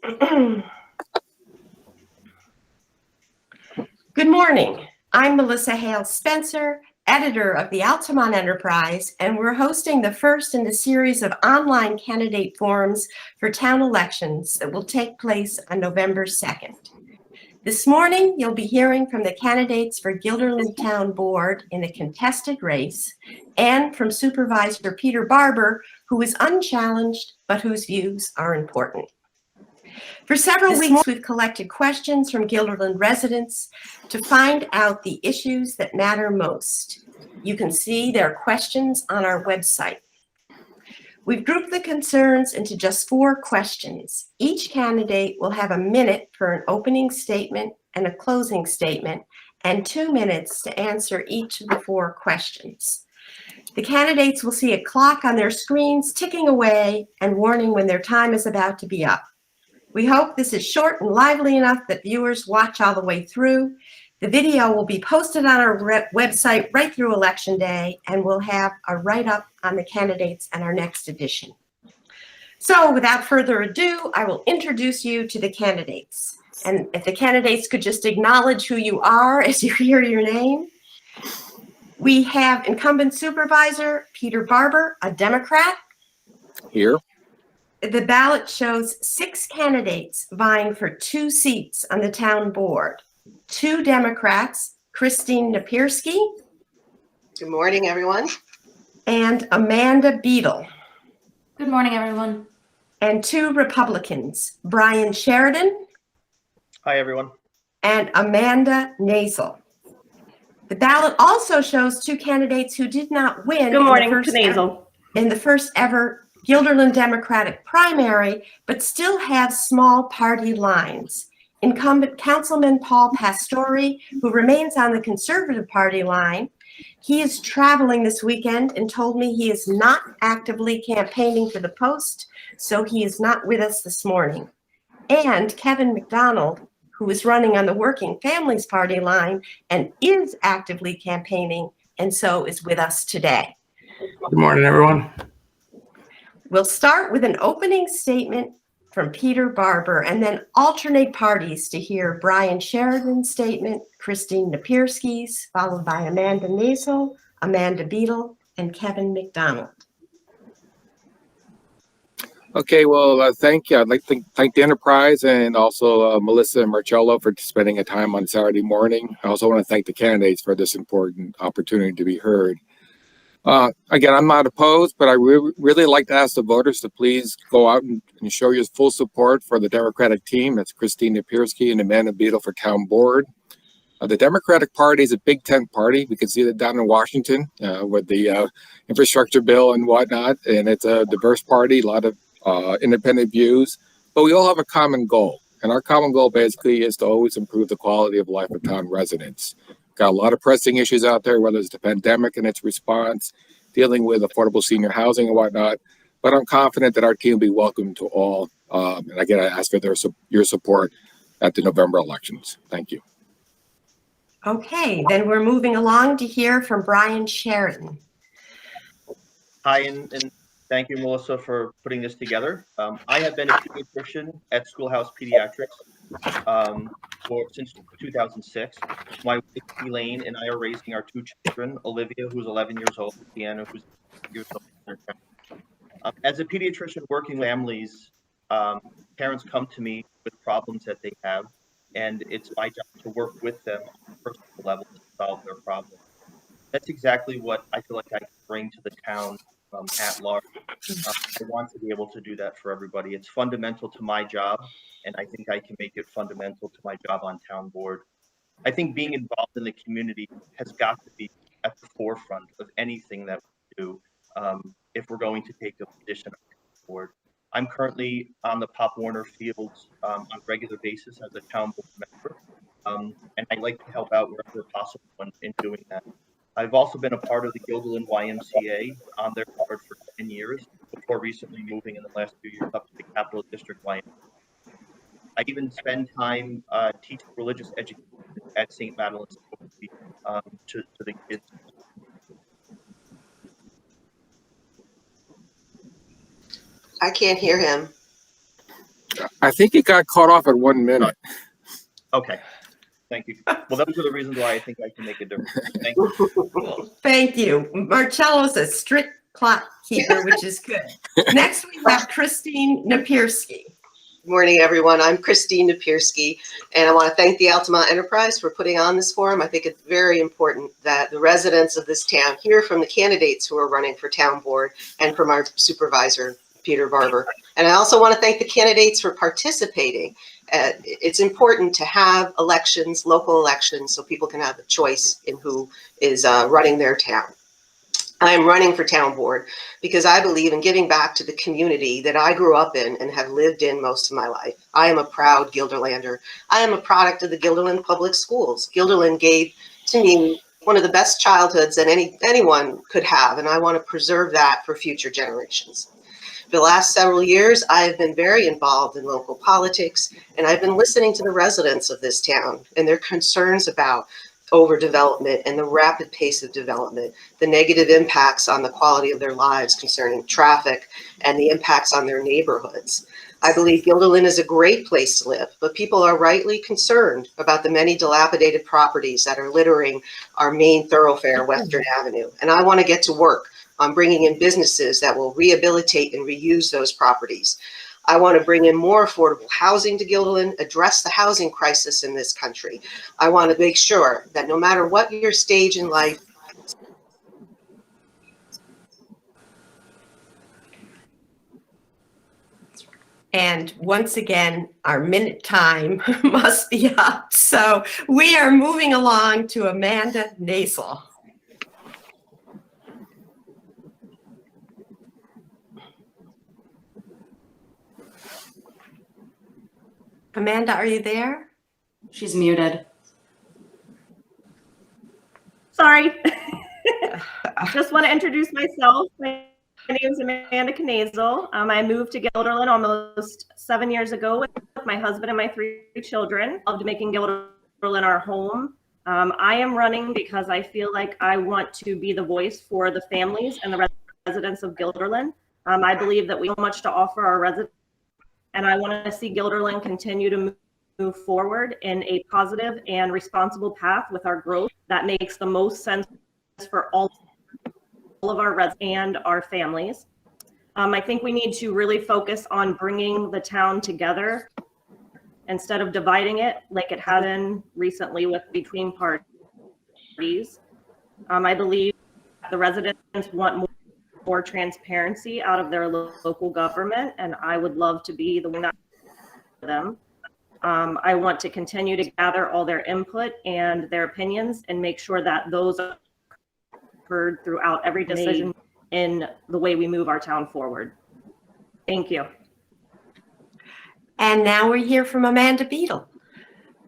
Good morning. I'm Melissa Hale Spencer, editor of the Altamont Enterprise, and we're hosting the first in a series of online candidate forums for town elections that will take place on November 2nd. This morning, you'll be hearing from the candidates for Guilderland Town Board in a contested race, and from Supervisor Peter Barber, who is unchallenged but whose views are important. For several weeks, we've collected questions from Guilderland residents to find out the issues that matter most. You can see their questions on our website. We've grouped the concerns into just 4 questions. Each candidate will have a minute for an opening statement and a closing statement, and 2 minutes to answer each of the 4 questions. The candidates will see a clock on their screens ticking away and warning when their time is about to be up. We hope this is short and lively enough that viewers watch all the way through. The video will be posted on our website right through Election Day, and we'll have a write-up on the candidates in our next edition. So without further ado, I will introduce you to the candidates. And if the candidates could just acknowledge who you are as you hear your name. We have incumbent supervisor Peter Barber, a Democrat. Here. The ballot shows 6 candidates vying for 2 seats on the town board. 2 Democrats, Christine Napierski. Good morning, everyone. And Amanda Beadle. Good morning, everyone. And 2 Republicans, Brian Sheridan. Hi, everyone. And Amanda Nazel. The ballot also shows 2 candidates who did not win Good morning, Nazel. In the first ever Guilderland Democratic primary, but still have small party lines. Incumbent Councilman Paul Pastore, who remains on the Conservative Party line, he is traveling this weekend and told me he is not actively campaigning for the post, so he is not with us this morning. And Kevin McDonald, who is running on the Working Families Party line and is actively campaigning, and so is with us today. Good morning, everyone. We'll start with an opening statement from Peter Barber and then alternate parties to hear Brian Sheridan's statement, Christine Napierski's, followed by Amanda Nazel, Amanda Beadle, and Kevin McDonald. Okay, well, thank you. I'd like to thank the Enterprise and also Melissa and Marcello for spending a time on Saturday morning. I also want to thank the candidates for this important opportunity to be heard. Again, I'm not opposed, but I really like to ask the voters to please go out and show your full support for the Democratic team. That's Christine Napierski and Amanda Beadle for town board. The Democratic Party is a big tent party. We can see that down in Washington with the infrastructure bill and whatnot. And it's a diverse party, a lot of independent views, but we all have a common goal. And our common goal basically is to always improve the quality of life of town residents. Got a lot of pressing issues out there, whether it's the pandemic and its response, dealing with affordable senior housing and whatnot. But I'm confident that our team will be welcome to all. And again, I ask for your support at the November elections. Thank you. Okay, then we're moving along to hear from Brian Sheridan. Hi, and thank you, Melissa, for putting this together. I have been a pediatrician at Schoolhouse Pediatrics since 2006. My wife, Elaine, and I are raising our 2 children, Olivia, who's 11 years old, and Deanna, who's 8 years old. As a pediatrician working with families, parents come to me with problems that they have, and it's my job to work with them on a personal level to solve their problems. That's exactly what I feel like I can bring to the town at large. I want to be able to do that for everybody. It's fundamental to my job, and I think I can make it fundamental to my job on town board. I think being involved in the community has got to be at the forefront of anything that we do if we're going to take a position on the board. I'm currently on the Pop Warner Fields on a regular basis as a town board member, and I like to help out wherever possible in doing that. I've also been a part of the Guilderland YMCA on their board for 10 years, before recently moving in the last few years up to the Capital District YMCA. I even spend time teaching religious education at St. Madeleine's to the kids. I can't hear him. I think it got caught off at 1 minute. Okay, thank you. Well, those are the reasons why I think I can make a difference. Thank you. Thank you. Marcello's a strict clock keeper, which is good. Next, we have Christine Napierski. Good morning, everyone. I'm Christine Napierski, and I want to thank the Altamont Enterprise for putting on this forum. I think it's very important that the residents of this town hear from the candidates who are running for town board and from our supervisor, Peter Barber. And I also want to thank the candidates for participating. It's important to have elections, local elections, so people can have a choice in who is running their town. I am running for town board because I believe in giving back to the community that I grew up in and have lived in most of my life. I am a proud Guilderlander. I am a product of the Guilderland Public Schools. Guilderland gave to me one of the best childhoods that anyone could have, and I want to preserve that for future generations. For the last several years, I have been very involved in local politics, and I've been listening to the residents of this town and their concerns about overdevelopment and the rapid pace of development, the negative impacts on the quality of their lives concerning traffic, and the impacts on their neighborhoods. I believe Guilderland is a great place to live, but people are rightly concerned about the many dilapidated properties that are littering our main thoroughfare, Western Avenue. And I want to get to work on bringing in businesses that will rehabilitate and reuse those properties. I want to bring in more affordable housing to Guilderland, address the housing crisis in this country. I want to make sure that no matter what your stage in life, And once again, our minute time must be up. So we are moving along to Amanda Nasel. Amanda, are you there? She's muted. Sorry. Just want to introduce myself. My name is Amanda Knazel. I moved to Guilderland almost 7 years ago with my husband and my 3 children. Loved making Guilderland our home. I am running because I feel like I want to be the voice for the families and the residents of Guilderland. I believe that we have much to offer our residents, and I want to see Guilderland continue to move forward in a positive and responsible path with our growth that makes the most sense for all of our residents and our families. I think we need to really focus on bringing the town together instead of dividing it like it had been recently between parties. I believe the residents want more transparency out of their local government, and I would love to be the one that for them. I want to continue to gather all their input and their opinions and make sure that those are heard throughout every decision in the way we move our town forward. Thank you. And now we hear from Amanda Beadle.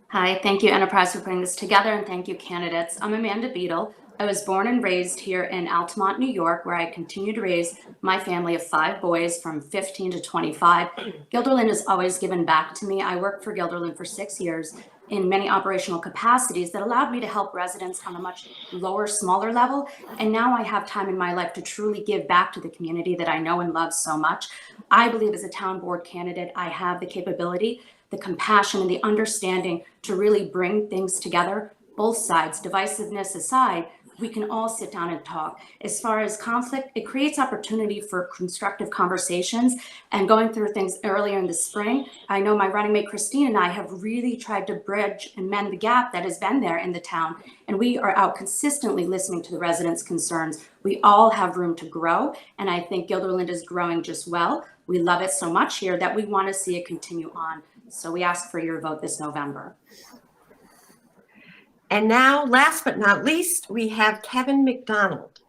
Hi, thank you Enterprise for putting this together, and thank you candidates. I'm Amanda Beadle. I was born and raised here in Altamont, New York, where I continue to raise my family of 5 boys from 15 to 25. Guilderland has always given back to me. I worked for Guilderland for 6 years in many operational capacities that allowed me to help residents on a much lower, smaller level. And now I have time in my life to truly give back to the community that I know and love so much. I believe as a town board candidate, I have the capability, the compassion, and the understanding to really bring things together, both sides, divisiveness aside. We can all sit down and talk. As far as conflict, it creates opportunity for constructive conversations. And going through things earlier in the spring, I know my running mate Christine and I have really tried to bridge and mend the gap that has been there in the town. And we are out consistently listening to the residents' concerns. We all have room to grow, and I think Guilderland is growing just well. We love it so much here that we want to see it continue on. So we ask for your vote this November. And now, last but not least, we have Kevin McDonald.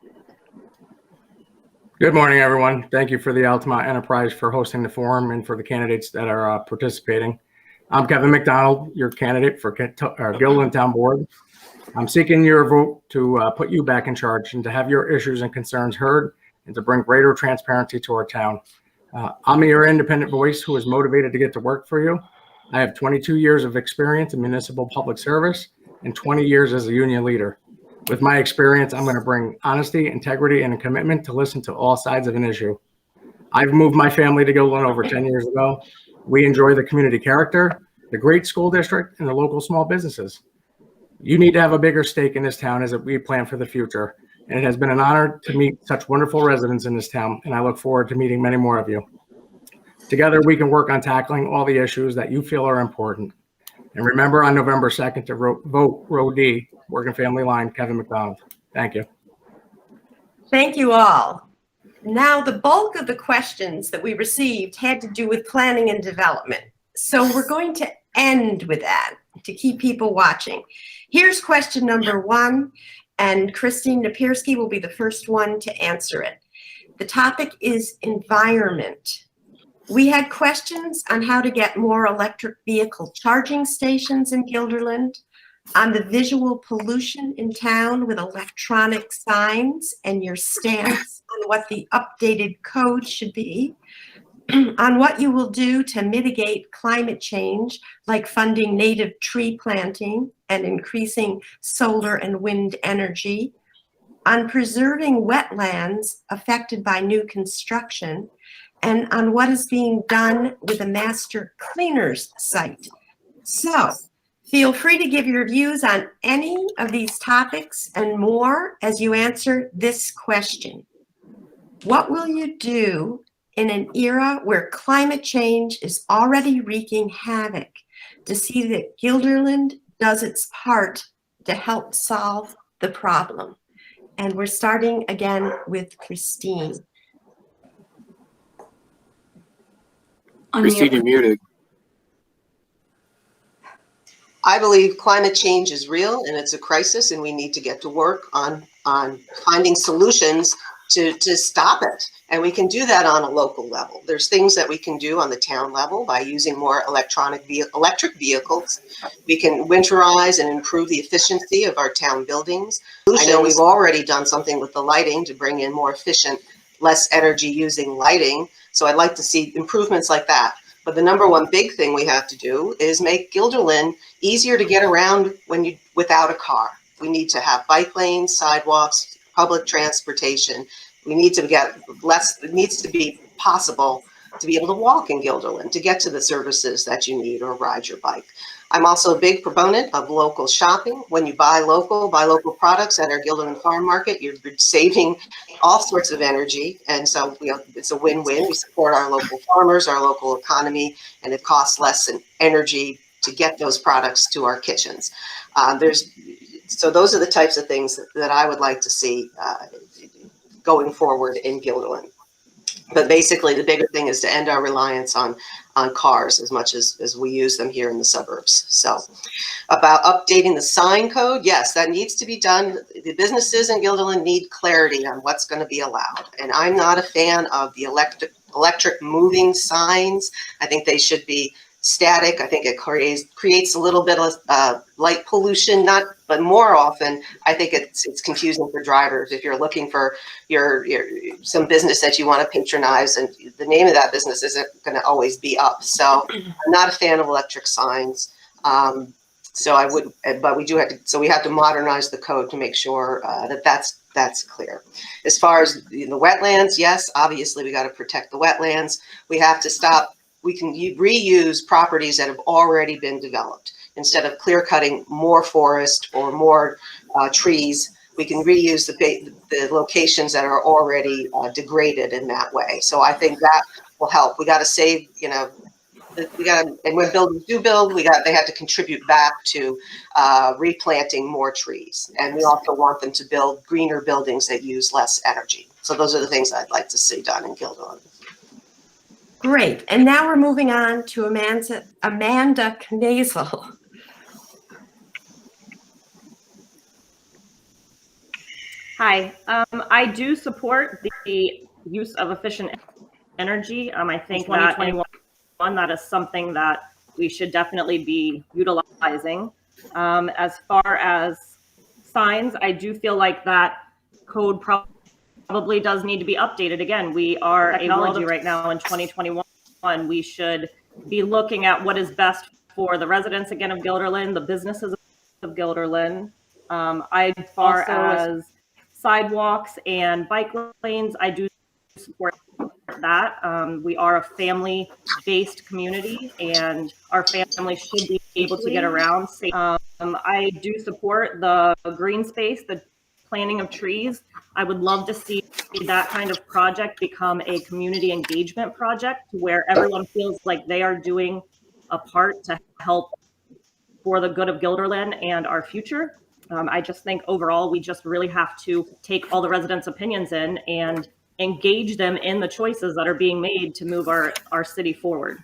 Good morning, everyone. Thank you for the Altamont Enterprise for hosting the forum and for the candidates that are participating. I'm Kevin McDonald, your candidate for Guilderland Town Board. I'm seeking your vote to put you back in charge and to have your issues and concerns heard and to bring greater transparency to our town. I'm your independent voice who is motivated to get to work for you. I have 22 years of experience in municipal public service and 20 years as a union leader. With my experience, I'm going to bring honesty, integrity, and a commitment to listen to all sides of an issue. I've moved my family to Guilderland over 10 years ago. We enjoy the community character, the great school district, and the local small businesses. You need to have a bigger stake in this town as we plan for the future. And it has been an honor to meet such wonderful residents in this town, and I look forward to meeting many more of you. Together, we can work on tackling all the issues that you feel are important. And remember on November 2nd to vote Row D, Working Family Line, Kevin McDonald. Thank you. Thank you all. Now, the bulk of the questions that we received had to do with planning and development. So we're going to end with that to keep people watching. Here's question number 1, and Christine Napierski will be the first one to answer it. The topic is environment. We had questions on how to get more electric vehicle charging stations in Guilderland, on the visual pollution in town with electronic signs and your stance on what the updated code should be, on what you will do to mitigate climate change, like funding native tree planting and increasing solar and wind energy, on preserving wetlands affected by new construction, and on what is being done with the master cleaners site. So feel free to give your views on any of these topics and more as you answer this question. What will you do in an era where climate change is already wreaking havoc to see that Guilderland does its part to help solve the problem? And we're starting again with Christine. Christine, you're muted. I believe climate change is real and it's a crisis, and we need to get to work on finding solutions to stop it. And we can do that on a local level. There's things that we can do on the town level by using more electric vehicles. We can winterize and improve the efficiency of our town buildings. I know we've already done something with the lighting to bring in more efficient, less energy using lighting. So I'd like to see improvements like that. But the number one big thing we have to do is make Guilderland easier to get around without a car. We need to have bike lanes, sidewalks, public transportation. We need to get less, it needs to be possible to be able to walk in Guilderland, to get to the services that you need or ride your bike. I'm also a big proponent of local shopping. When you buy local products at our Guilderland Farm Market, you're saving all sorts of energy. And so it's a win-win. We support our local farmers, our local economy, and it costs less in energy to get those products to our kitchens. So those are the types of things that I would like to see going forward in Guilderland. But basically, the bigger thing is to end our reliance on cars as much as we use them here in the suburbs. So about updating the sign code, yes, that needs to be done. The businesses in Guilderland need clarity on what's going to be allowed. And I'm not a fan of the electric moving signs. I think they should be static. I think it creates a little bit of light pollution, but more often, I think it's confusing for drivers. If you're looking for some business that you want to patronize, and the name of that business isn't going to always be up. So I'm not a fan of electric signs. But we do have to. So we have to modernize the code to make sure that's clear. As far as the wetlands, yes, obviously we got to protect the wetlands. We have to stop. We can reuse properties that have already been developed. Instead of clear cutting more forest or more trees, we can reuse the locations that are already degraded in that way. So I think that will help. We got to save, and when buildings do build, they have to contribute back to replanting more trees. And we also want them to build greener buildings that use less energy. So those are the things I'd like to see done in Guilderland. Great. And now we're moving on to Amanda Knazel. Hi, I do support the use of efficient energy. I think that that is something that we should definitely be utilizing. As far as signs, I do feel like that code probably does need to be updated. Again, we are technology right now in 2021. We should be looking at what is best for the residents again of Guilderland, the businesses of Guilderland. As far as sidewalks and bike lanes, I do support that. We are a family-based community, and our family should be able to get around. I do support the green space, the planting of trees. I would love to see that kind of project become a community engagement project where everyone feels like they are doing a part to help for the good of Guilderland and our future. I just think overall, we just really have to take all the residents' opinions in and engage them in the choices that are being made to move our city forward.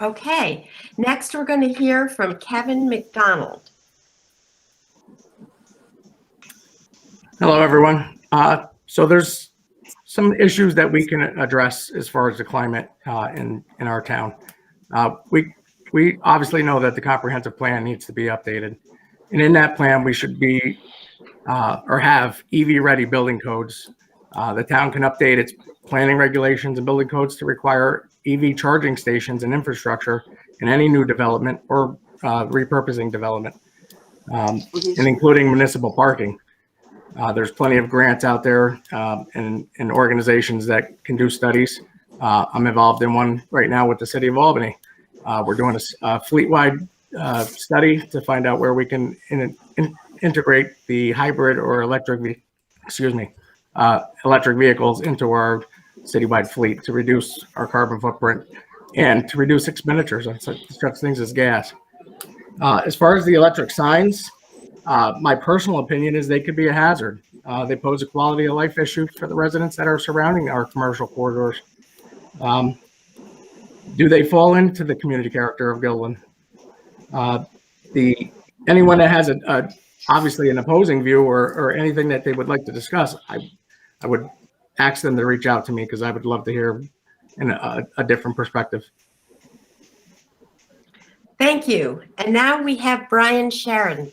Okay, next we're going to hear from Kevin McDonald. Hello, everyone. So there's some issues that we can address as far as the climate in our town. We obviously know that the comprehensive plan needs to be updated. And in that plan, we should be or have EV-ready building codes. The town can update its planning regulations and building codes to require EV charging stations and infrastructure in any new development or repurposing development, and including municipal parking. There's plenty of grants out there and organizations that can do studies. I'm involved in one right now with the city of Albany. We're doing a fleet-wide study to find out where we can integrate the hybrid or electric vehicles into our citywide fleet to reduce our carbon footprint and to reduce expenditures on such things as gas. As far as the electric signs, my personal opinion is they could be a hazard. They pose a quality of life issue for the residents that are surrounding our commercial corridors. Do they fall into the community character of Guilderland? Anyone that has obviously an opposing view or anything that they would like to discuss, I would ask them to reach out to me because I would love to hear a different perspective. Thank you. And now we have Brian Sharon.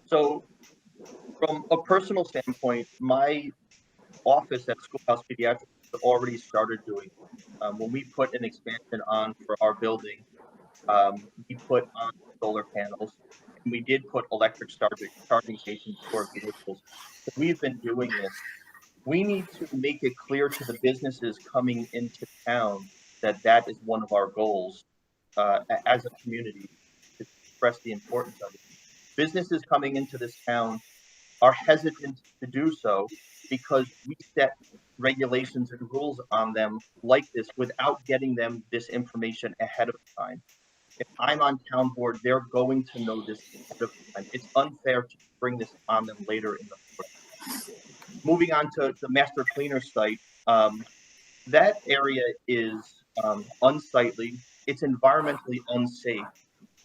So from a personal standpoint, my office at Schoolhouse Pediatrics already started doing. When we put an expansion on for our building, we put on solar panels, and we did put electric charging stations for vehicles. So we've been doing this. We need to make it clear to the businesses coming into town that that is one of our goals as a community, to express the importance of it. Businesses coming into this town are hesitant to do so because we set regulations and rules on them like this without getting them this information ahead of time. If I'm on town board, they're going to know this ahead of time. It's unfair to bring this on them later in the process. Moving on to the master cleaner site, that area is unsightly. It's environmentally unsafe.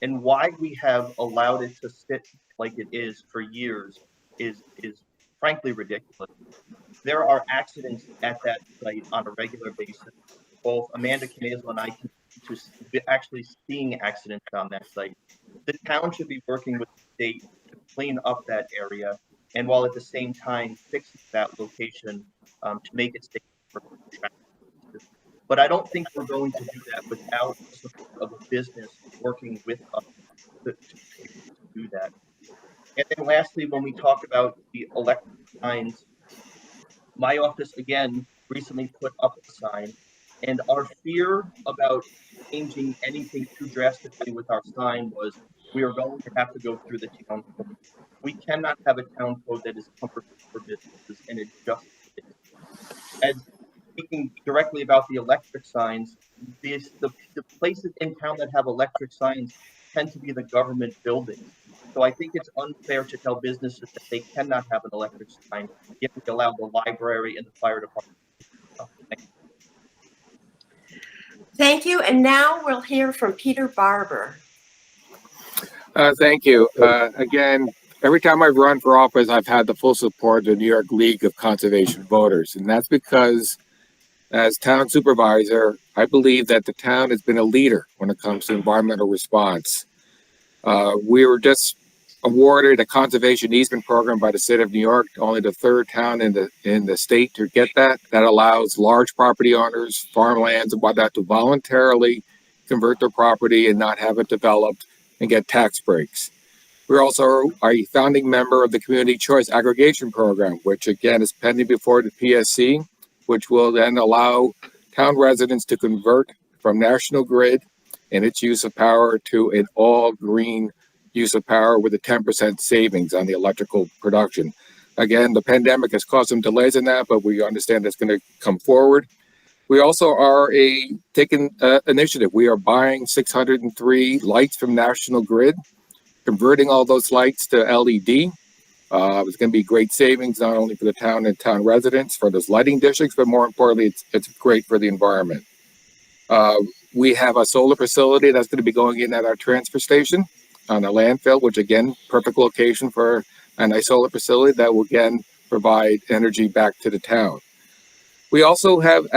And why we have allowed it to sit like it is for years is frankly ridiculous. There are accidents at that site on a regular basis. Both Amanda Knazel and I can to actually seeing accidents on that site. The town should be working with the state to clean up that area, and while at the same time fixing that location to make it safe for traffic. But I don't think we're going to do that without the support of a business working with us to do that. And then lastly, when we talk about the electric signs, my office again recently put up a sign, and our fear about changing anything too drastically with our sign was we are going to have to go through the town code. We cannot have a town code that is comfortable for businesses, and it just is. As speaking directly about the electric signs, the places in town that have electric signs tend to be the government buildings. So I think it's unfair to tell businesses that they cannot have an electric sign, yet we allow the library and the fire department. Thank you. And now we'll hear from Peter Barber. Thank you. Again, every time I've run for office, I've had the full support of the New York League of Conservation Voters. And that's because as town supervisor, I believe that the town has been a leader when it comes to environmental response. We were just awarded a conservation easement program by the city of New York, only the third town in the state to get that. That allows large property owners, farmlands and whatnot to voluntarily convert their property and not have it developed and get tax breaks. We're also a founding member of the Community Choice Aggregation Program, which again is pending before the PSC, which will then allow town residents to convert from National Grid and its use of power to an all-green use of power with a 10% savings on the electrical production. Again, the pandemic has caused some delays in that, but we understand it's going to come forward. We also are taking initiative. We are buying 603 lights from National Grid, converting all those lights to LED. It's going to be great savings, not only for the town and town residents for those lighting districts, but more importantly, it's great for the environment. We have a solar facility that's going to be going in at our transfer station on a landfill, which again, perfect location for a nice solar facility that will again provide energy back to the town. We also have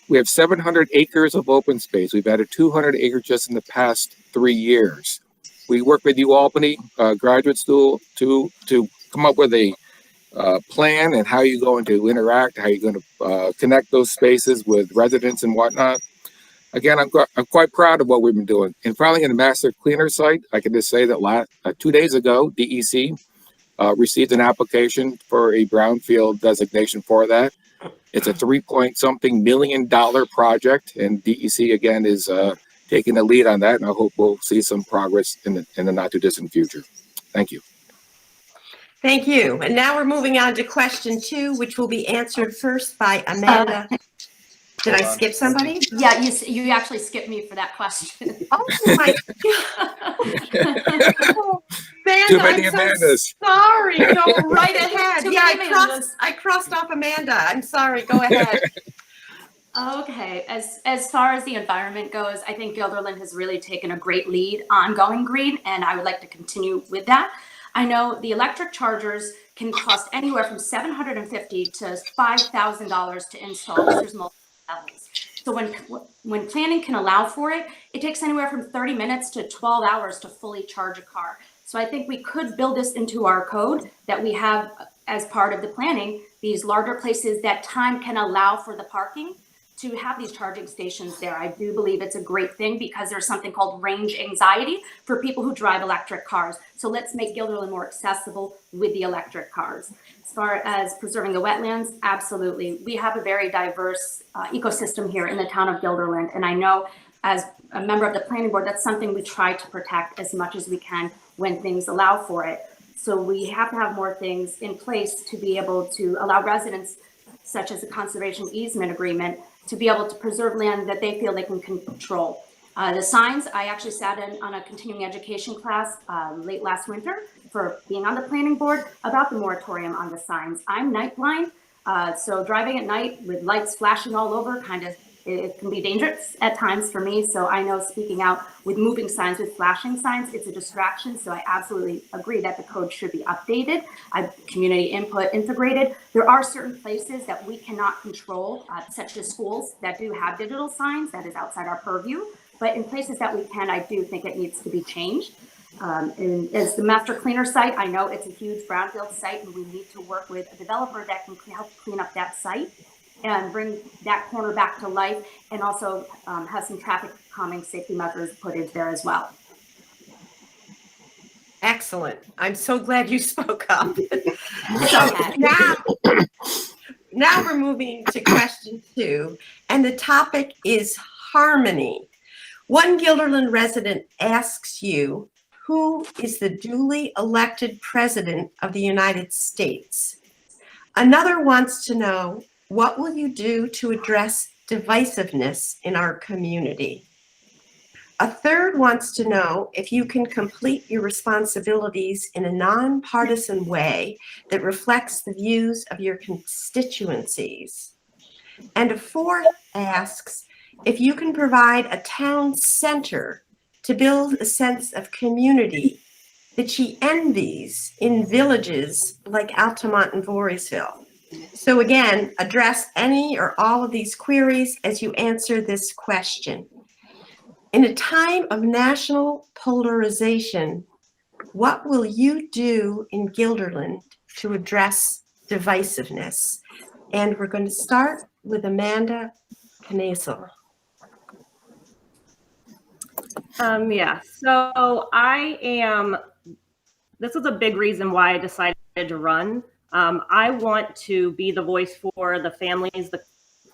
we have 700 acres of open space. We've added 200 acres just in the past 3 years. We work with UAlbany Graduate School to come up with a plan and how you're going to interact, how you're going to connect those spaces with residents and whatnot. Again, I'm quite proud of what we've been doing. And finally, in the master cleaner site, I can just say that 2 days ago, DEC received an application for a brownfield designation for that. It's a $3-point-something million project, and DEC again is taking the lead on that, and I hope we'll see some progress in the not too distant future. Thank you. Thank you. And now we're moving on to question 2, which will be answered first by Amanda. Did I skip somebody? Yeah, you actually skipped me for that question. Oh my God. Amanda, Too many I'm so Amandas. sorry. Go right ahead. Too Yeah, many I crossed off Amanda. I'm sorry. Go ahead. Okay, as far as the environment goes, I think Guilderland has really taken a great lead on going green, and I would like to continue with that. I know the electric chargers can cost anywhere from $750 to $5,000 to install. There's multiple levels. So when planning can allow for it, it takes anywhere from 30 minutes to 12 hours to fully charge a car. So I think we could build this into our code that we have as part of the planning, these larger places that time can allow for the parking to have these charging stations there. I do believe it's a great thing because there's something called range anxiety for people who drive electric cars. So let's make Guilderland more accessible with the electric cars. As far as preserving the wetlands, absolutely. We have a very diverse ecosystem here in the town of Guilderland. And I know as a member of the planning board, that's something we try to protect as much as we can when things allow for it. So we have to have more things in place to be able to allow residents, such as a conservation easement agreement, to be able to preserve land that they feel they can control. The signs, I actually sat in on a continuing education class late last winter for being on the planning board about the moratorium on the signs. I'm night blind, so driving at night with lights flashing all over it can be dangerous at times for me. So I know speaking out with moving signs, with flashing signs, it's a distraction. So I absolutely agree that the code should be updated. Community input integrated. There are certain places that we cannot control, such as schools that do have digital signs. That is outside our purview. But in places that we can, I do think it needs to be changed. And as the master cleaner site, I know it's a huge brownfield site, and we need to work with a developer that can help clean up that site and bring that corner back to life, and also have some traffic calming safety measures put into there as well. Excellent. I'm so glad you spoke up. Okay. Now we're moving to question 2, and the topic is harmony. One Guilderland resident asks you, who is the duly elected president of the United States? Another wants to know, what will you do to address divisiveness in our community? A third wants to know if you can complete your responsibilities in a nonpartisan way that reflects the views of your constituencies. And a fourth asks if you can provide a town center to build a sense of community that she envies in villages like Altamont and Voorheesville. So again, address any or all of these queries as you answer this question. In a time of national polarization, what will you do in Guilderland to address divisiveness? And we're going to start with Amanda Knazel. Yeah, so I am this is a big reason why I decided to run. I want to be the voice for the families, the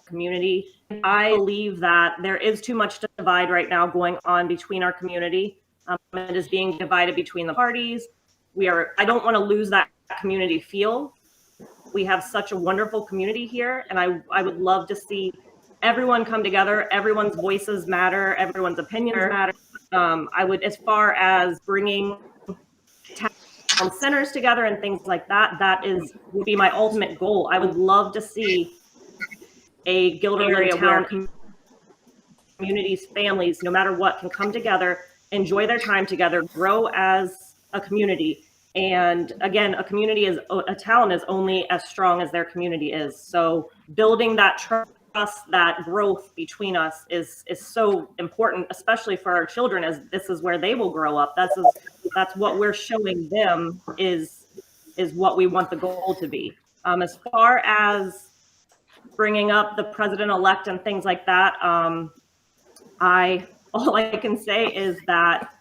community. I believe that there is too much divide right now going on between our community. It is being divided between the parties. I don't want to lose that community feel. We have such a wonderful community here, and I would love to see everyone come together. Everyone's voices matter. Everyone's opinions matter. I would, as far as bringing town centers together and things like that, would be my ultimate goal. I would love to see a Guilderland town communities, families, no matter what, can come together, enjoy their time together, grow as a community. And again, a town is only as strong as their community is. So building that trust, that growth between us is so important, especially for our children, as this is where they will grow up. That's what we're showing them is what we want the goal to be. As far as bringing up the president-elect and things like that, all I can say is that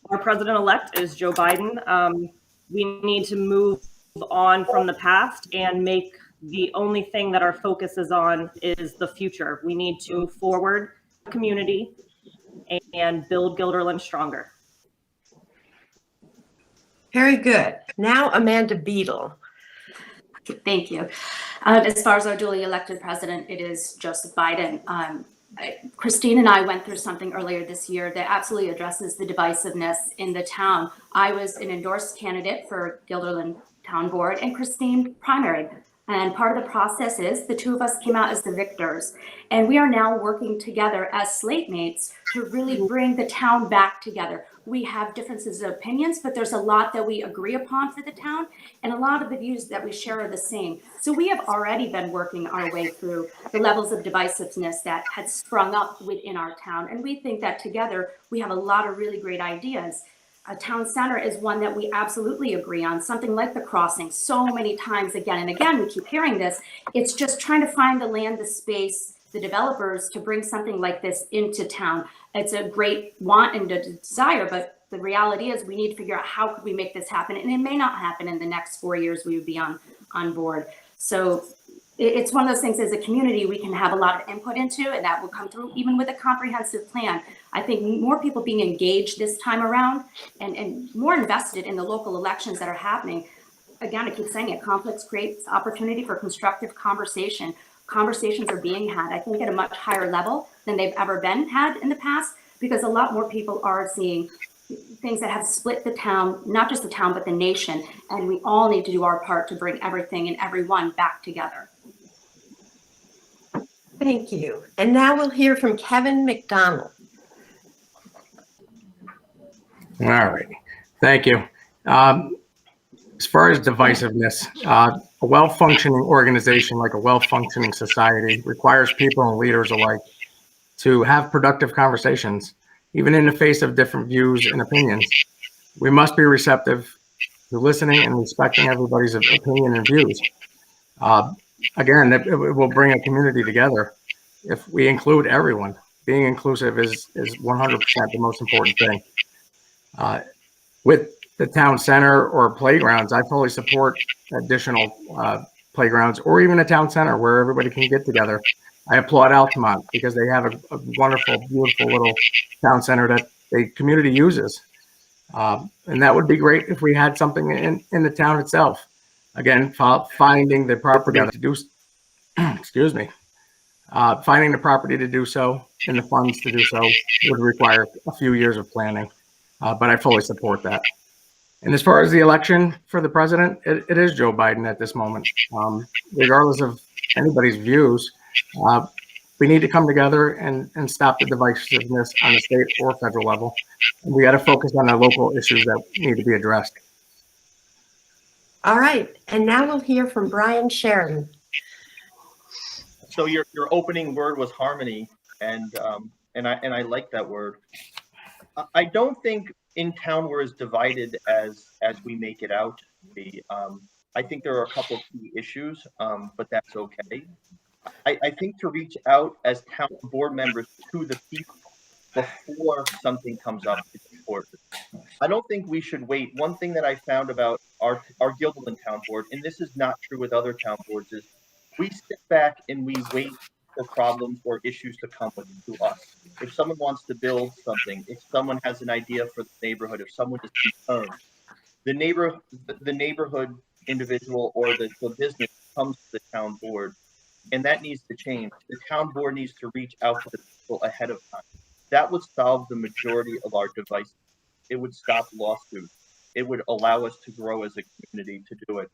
our president-elect is Joe Biden. We need to move on from the past and make the only thing that our focus is on is the future. We need to move forward the community and build Guilderland stronger. Very good. Now Amanda Beadle. Thank you. As far as our duly elected president, it is Joseph Biden. Christine and I went through something earlier this year that absolutely addresses the divisiveness in the town. I was an endorsed candidate for Guilderland Town Board, and Christine primaried. And part of the process is the two of us came out as the victors. And we are now working together as slate mates to really bring the town back together. We have differences of opinions, but there's a lot that we agree upon for the town, and a lot of the views that we share are the same. So we have already been working our way through the levels of divisiveness that had sprung up within our town. And we think that together we have a lot of really great ideas. A town center is one that we absolutely agree on, something like the crossing. So many times again and again, we keep hearing this. It's just trying to find the land, the space, the developers to bring something like this into town. It's a great want and a desire, but the reality is we need to figure out how could we make this happen. And it may not happen in the next 4 years we would be on board. So it's one of those things as a community we can have a lot of input into, and that will come through even with a comprehensive plan. I think more people being engaged this time around and more invested in the local elections that are happening. Again, I keep saying it, conflicts creates opportunity for constructive conversation. Conversations are being had, I think, at a much higher level than they've ever been had in the past, because a lot more people are seeing things that have split the town, not just the town, but the nation. And we all need to do our part to bring everything and everyone back together. Thank you. And now we'll hear from Kevin McDonald. All right. Thank you. As far as divisiveness, a well-functioning organization like a well-functioning society requires people and leaders alike to have productive conversations, even in the face of different views and opinions. We must be receptive to listening and respecting everybody's opinion and views. Again, it will bring a community together if we include everyone. Being inclusive is 100% the most important thing. With the town center or playgrounds, I fully support additional playgrounds or even a town center where everybody can get together. I applaud Altamont because they have a wonderful, beautiful little town center that the community uses. And that would be great if we had something in the town itself. Again, finding the property to do, excuse me, finding the property to do so and the funds to do so would require a few years of planning, but I fully support that. And as far as the election for the president, it is Joe Biden at this moment. Regardless of anybody's views, we need to come together and stop the divisiveness on the state or federal level. And we got to focus on the local issues that need to be addressed. All right. And now we'll hear from Brian Sheridan. So your opening word was harmony, and I like that word. I don't think in town we're as divided as we make it out to be. I think there are a couple of key issues, but that's okay. I think to reach out as town board members to the people before something comes up. It's important. I don't think we should wait. One thing that I found about our Guilderland town board, and this is not true with other town boards, is we sit back and we wait for problems or issues to come to us. If someone wants to build something, if someone has an idea for the neighborhood, if someone is concerned, the neighborhood individual or the business comes to the town board, and that needs to change. The town board needs to reach out to the people ahead of time. That would solve the majority of our devices. It would stop lawsuits. It would allow us to grow as a community to do it.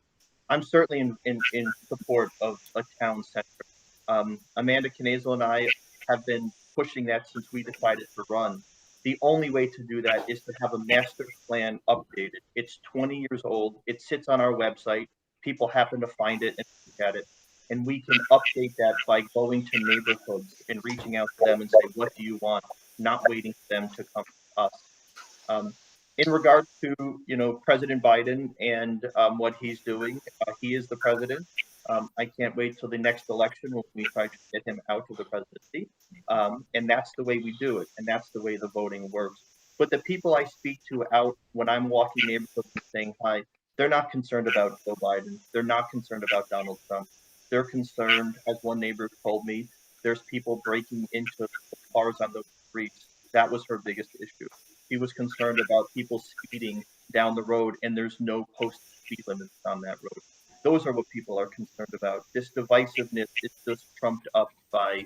I'm certainly in support of a town center. Amanda Knazel and I have been pushing that since we decided to run. The only way to do that is to have a master plan updated. It's 20 years old. It sits on our website. People happen to find it and look at it. And we can update that by going to neighborhoods and reaching out to them and say, what do you want? Not waiting for them to come to us. In regard to, President Biden and what he's doing, he is the president. I can't wait till the next election when we try to get him out of the presidency. And that's the way we do it. And that's the way the voting works. But the people I speak to out when I'm walking neighborhoods and saying hi, they're not concerned about Joe Biden. They're not concerned about Donald Trump. They're concerned, as one neighbor told me, there's people breaking into cars on the streets. That was her biggest issue. She was concerned about people speeding down the road and there's no posted speed limits on that road. Those are what people are concerned about. This divisiveness is just trumped up by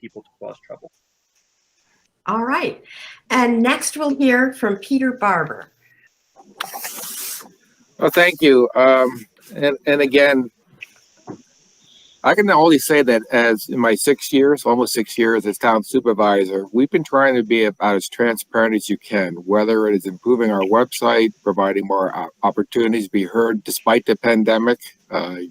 people to cause trouble. All right. And next we'll hear from Peter Barber. Well, thank you. And again, I can only say that as in my 6 years, almost 6 years as town supervisor, we've been trying to be about as transparent as you can, whether it is improving our website, providing more opportunities to be heard despite the pandemic. The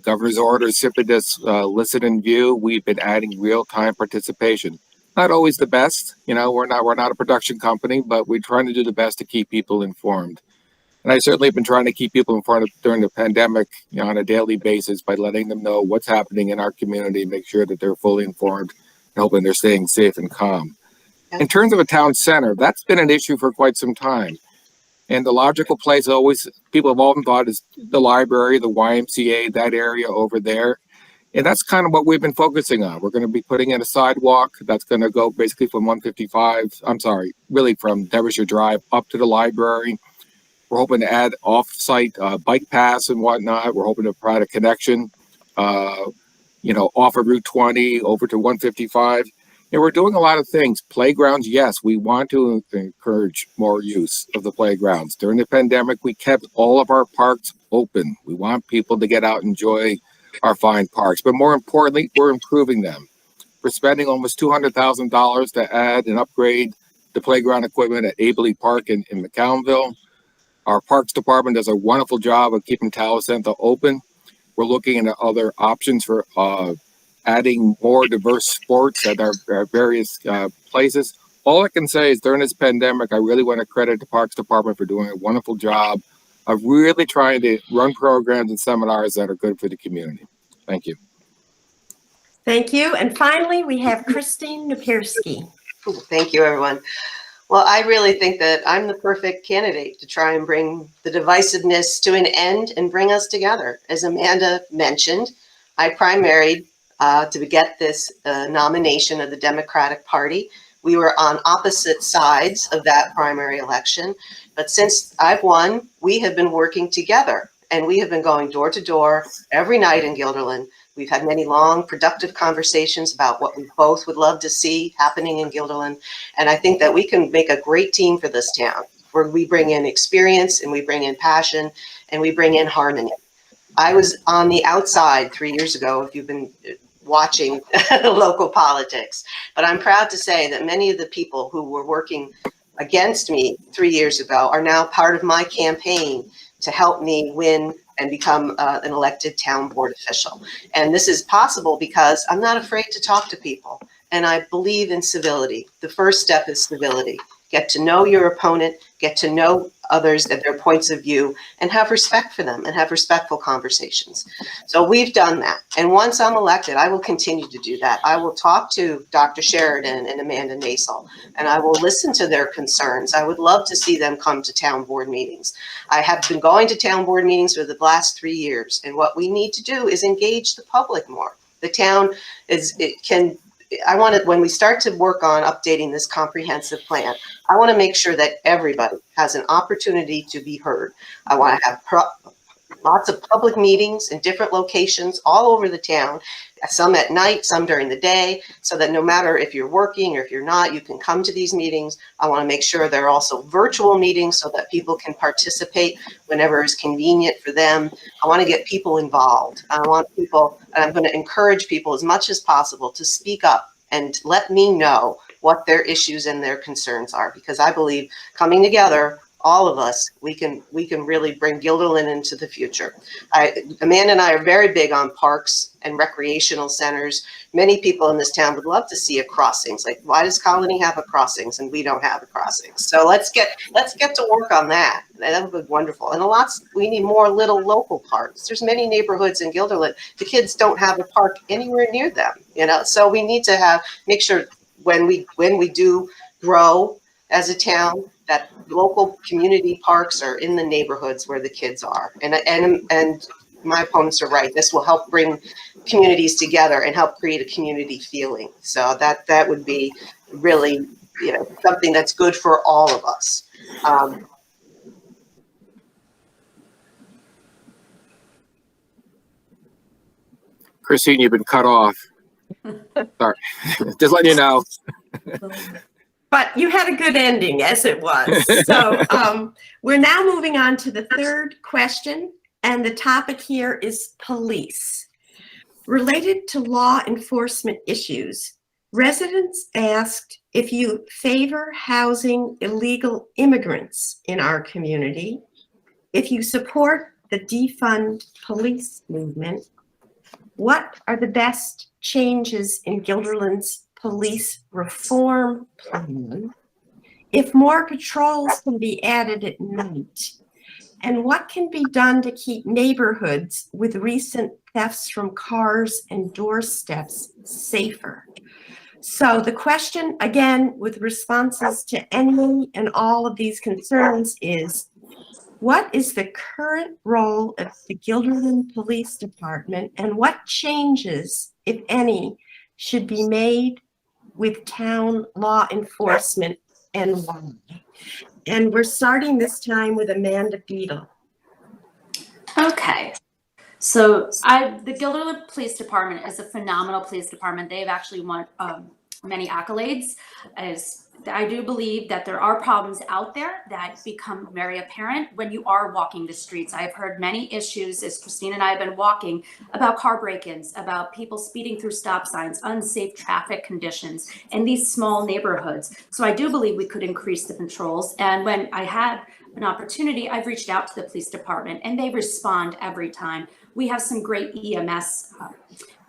governor's orders simply just listen and view. We've been adding real-time participation. Not always the best, we're not a production company, but we're trying to do the best to keep people informed. And I certainly have been trying to keep people informed during the pandemic, on a daily basis by letting them know what's happening in our community, make sure that they're fully informed, and hoping they're staying safe and calm. In terms of a town center, that's been an issue for quite some time. And the logical place always, people have often thought is the library, the YMCA, that area over there. And that's kind of what we've been focusing on. We're going to be putting in a sidewalk that's going to go basically from really from Derbyshire Drive up to the library. We're hoping to add off-site bike paths and whatnot. We're hoping to provide a connection, off of Route 20 over to 155. And we're doing a lot of things. Playgrounds, yes, we want to encourage more use of the playgrounds. During the pandemic, we kept all of our parks open. We want people to get out and enjoy our fine parks. But more importantly, we're improving them. We're spending almost $200,000 to add and upgrade the playground equipment at Abley Park in McCownville. Our Parks Department does a wonderful job of keeping Tallow Center open. We're looking into other options for adding more diverse sports at our various places. All I can say is during this pandemic, I really want to credit the Parks Department for doing a wonderful job of really trying to run programs and seminars that are good for the community. Thank you. Thank you. And finally, we have Christine Napierski. Thank you, everyone. Well, I really think that I'm the perfect candidate to try and bring the divisiveness to an end and bring us together. As Amanda mentioned, I primaried to get this nomination of the Democratic Party. We were on opposite sides of that primary election, but since I've won, we have been working together and we have been going door to door every night in Guilderland. We've had many long, productive conversations about what we both would love to see happening in Guilderland. And I think that we can make a great team for this town, where we bring in experience and we bring in passion and we bring in harmony. I was on the outside 3 years ago, if you've been watching local politics, but I'm proud to say that many of the people who were working against me 3 years ago are now part of my campaign to help me win and become an elected town board official. And this is possible because I'm not afraid to talk to people. And I believe in civility. The first step is civility. Get to know your opponent, get to know others and their points of view and have respect for them and have respectful conversations. So we've done that. And once I'm elected, I will continue to do that. I will talk to Dr. Sheridan and Amanda Nasal, and I will listen to their concerns. I would love to see them come to town board meetings. I have been going to town board meetings for the last 3 years, and what we need to do is engage the public more. The town when we start to work on updating this comprehensive plan, I want to make sure that everybody has an opportunity to be heard. I want to have lots of public meetings in different locations all over the town, some at night, some during the day, so that no matter if you're working or if you're not, you can come to these meetings. I want to make sure there are also virtual meetings so that people can participate whenever is convenient for them. I want to get people involved. I want people, and I'm going to encourage people as much as possible to speak up and let me know what their issues and their concerns are, because I believe coming together, all of us, we can really bring Guilderland into the future. Amanda and I are very big on parks and recreational centers. Many people in this town would love to see a crossings. Like, why does Colony have a crossings and we don't have a crossings? So let's get to work on that. That would be wonderful. And we need more little local parks. There's many neighborhoods in Guilderland. The kids don't have a park anywhere near them, so we need to make sure when we do grow as a town, that local community parks are in the neighborhoods where the kids are. And my opponents are right. This will help bring communities together and help create a community feeling. So that would be really, something that's good for all of us. Christine, you've been cut off. Sorry, just letting you know. But you had a good ending, as it was. So we're now moving on to the third question, and the topic here is police. Related to law enforcement issues, residents asked if you favor housing illegal immigrants in our community, if you support the defund police movement, what are the best changes in Guilderland's police reform plan, if more patrols can be added at night, and what can be done to keep neighborhoods with recent thefts from cars and doorsteps safer. So the question, again, with responses to any and all of these concerns is, what is the current role of the Guilderland Police Department, and what changes, if any, should be made with town law enforcement and why? And we're starting this time with Amanda Beadle. Okay. So the Guilderland Police Department is a phenomenal police department. They've actually won many accolades. I do believe that there are problems out there that become very apparent when you are walking the streets. I've heard many issues, as Christine and I have been walking, about car break-ins, about people speeding through stop signs, unsafe traffic conditions in these small neighborhoods. So I do believe we could increase the patrols. And when I had an opportunity, I've reached out to the police department and they respond every time. We have some great EMS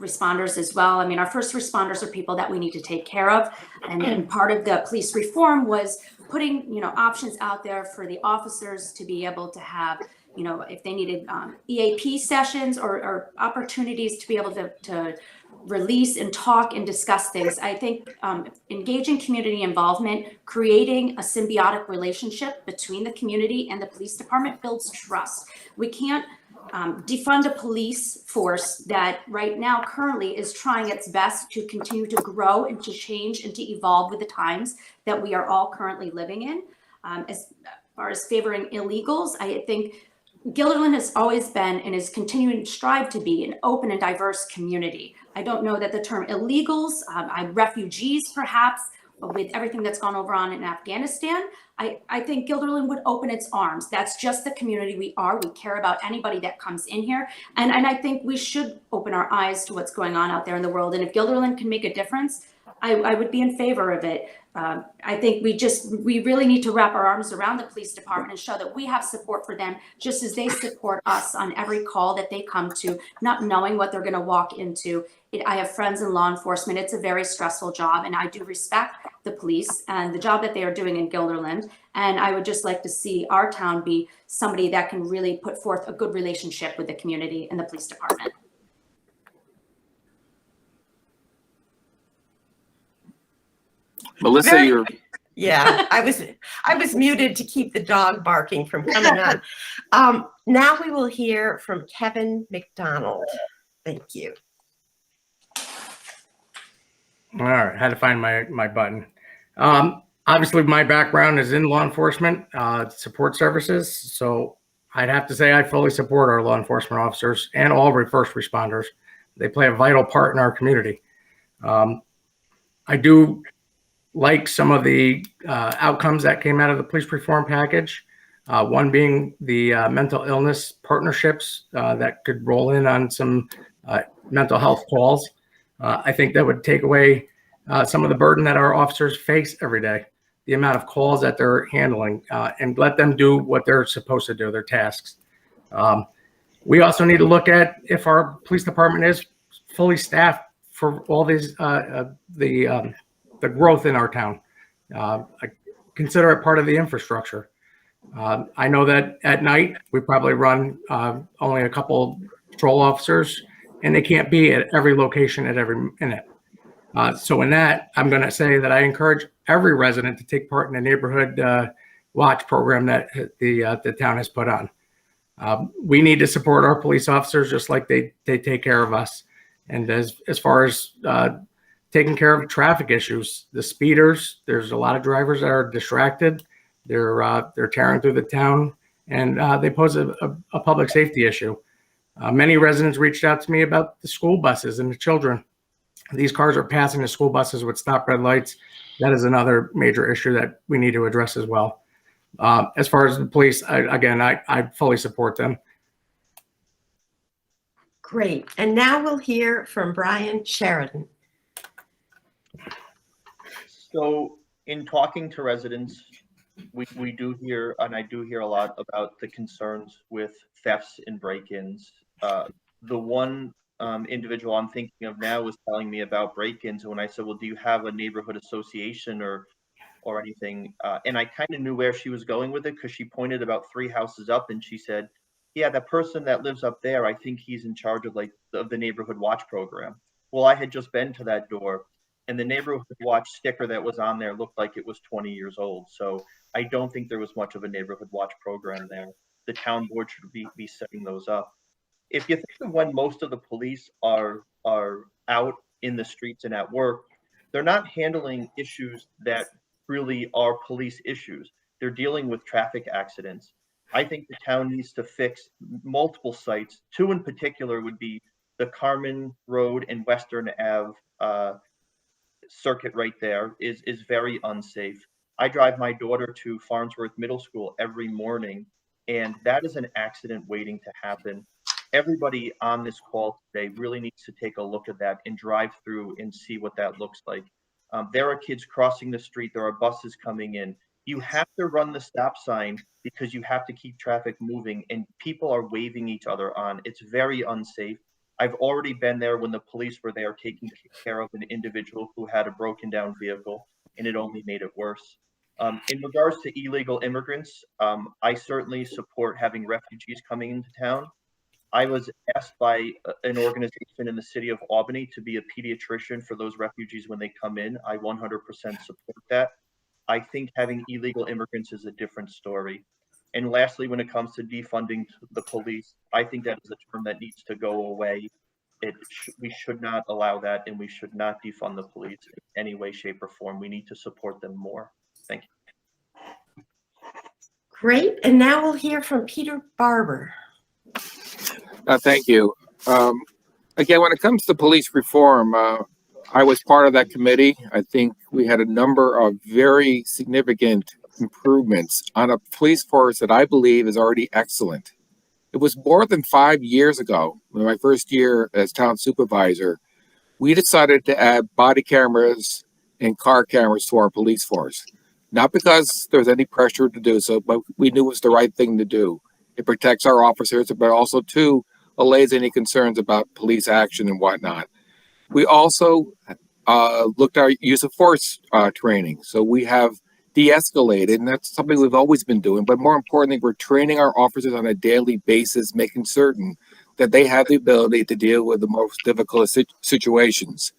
responders as well. I mean, our first responders are people that we need to take care of. And part of the police reform was putting, options out there for the officers to be able to have, if they needed EAP sessions or opportunities to be able to release and talk and discuss things. I think engaging community involvement, creating a symbiotic relationship between the community and the police department builds trust. We can't defund a police force that right now currently is trying its best to continue to grow and to change and to evolve with the times that we are all currently living in. As far as favoring illegals, I think Guilderland has always been and is continuing to strive to be an open and diverse community. I don't know that the term illegals, refugees perhaps, with everything that's gone over on in Afghanistan, I think Guilderland would open its arms. That's just the community we are. We care about anybody that comes in here. And I think we should open our eyes to what's going on out there in the world. And if Guilderland can make a difference, I would be in favor of it. I think we really need to wrap our arms around the police department and show that we have support for them, just as they support us on every call that they come to, not knowing what they're going to walk into. I have friends in law enforcement. It's a very stressful job, and I do respect the police and the job that they are doing in Guilderland. And I would just like to see our town be somebody that can really put forth a good relationship with the community and the police department. Melissa, you're Yeah, I was muted to keep the dog barking from coming on. Now we will hear from Kevin McDonald. Thank you. All right, had to find my button. Obviously, my background is in law enforcement, support services. So I'd have to say I fully support our law enforcement officers and all first responders. They play a vital part in our community. I do like some of the outcomes that came out of the police reform package. One being the mental illness partnerships that could roll in on some mental health calls. I think that would take away some of the burden that our officers face every day, the amount of calls that they're handling, and let them do what they're supposed to do, their tasks. We also need to look at if our police department is fully staffed for all these the growth in our town. I consider it part of the infrastructure. I know that at night we probably run only a couple patrol officers, and they can't be at every location at every minute. So in that, I'm going to say that I encourage every resident to take part in the neighborhood watch program that the town has put on. We need to support our police officers just like they take care of us. And as far as taking care of traffic issues, the speeders, there's a lot of drivers that are distracted. They're tearing through the town, and they pose a public safety issue. Many residents reached out to me about the school buses and the children. These cars are passing the school buses with stop red lights. That is another major issue that we need to address as well. As far as the police, I fully support them. Great. And now we'll hear from Brian Sheridan. So in talking to residents, we do hear, and I do hear a lot about the concerns with thefts and break-ins. The one individual I'm thinking of now was telling me about break-ins. And when I said, well, do you have a neighborhood association or anything? And I kind of knew where she was going with it because she pointed about 3 houses up and she said, yeah, that person that lives up there, I think he's in charge of the neighborhood watch program. Well, I had just been to that door, and the neighborhood watch sticker that was on there looked like it was 20 years old. So I don't think there was much of a neighborhood watch program there. The town board should be setting those up. If you think of when most of the police are out in the streets and at work, they're not handling issues that really are police issues. They're dealing with traffic accidents. I think the town needs to fix multiple sites. 2 in particular would be the Carmen Road and Western Ave circuit right there is very unsafe. I drive my daughter to Farnsworth Middle School every morning, and that is an accident waiting to happen. Everybody on this call today really needs to take a look at that and drive through and see what that looks like. There are kids crossing the street. There are buses coming in. You have to run the stop sign because you have to keep traffic moving, and people are waving each other on. It's very unsafe. I've already been there when the police were there taking care of an individual who had a broken down vehicle, and it only made it worse. In regards to illegal immigrants, I certainly support having refugees coming into town. I was asked by an organization in the city of Albany to be a pediatrician for those refugees when they come in. I 100% support that. I think having illegal immigrants is a different story. And lastly, when it comes to defunding the police, I think that is a term that needs to go away. We should not allow that, and we should not defund the police in any way, shape, or form. We need to support them more. Thank you. Great. And now we'll hear from Peter Barber. Thank you. Again, when it comes to police reform, I was part of that committee. I think we had a number of very significant improvements on a police force that I believe is already excellent. It was more than 5 years ago, in my first year as town supervisor, we decided to add body cameras and car cameras to our police force. Not because there was any pressure to do so, but we knew it was the right thing to do. It protects our officers, but also, too, allays any concerns about police action and whatnot. We also looked at our use of force training. So we have de-escalated, and that's something we've always been doing. But more importantly, we're training our officers on a daily basis, making certain that they have the ability to deal with the most difficult situations.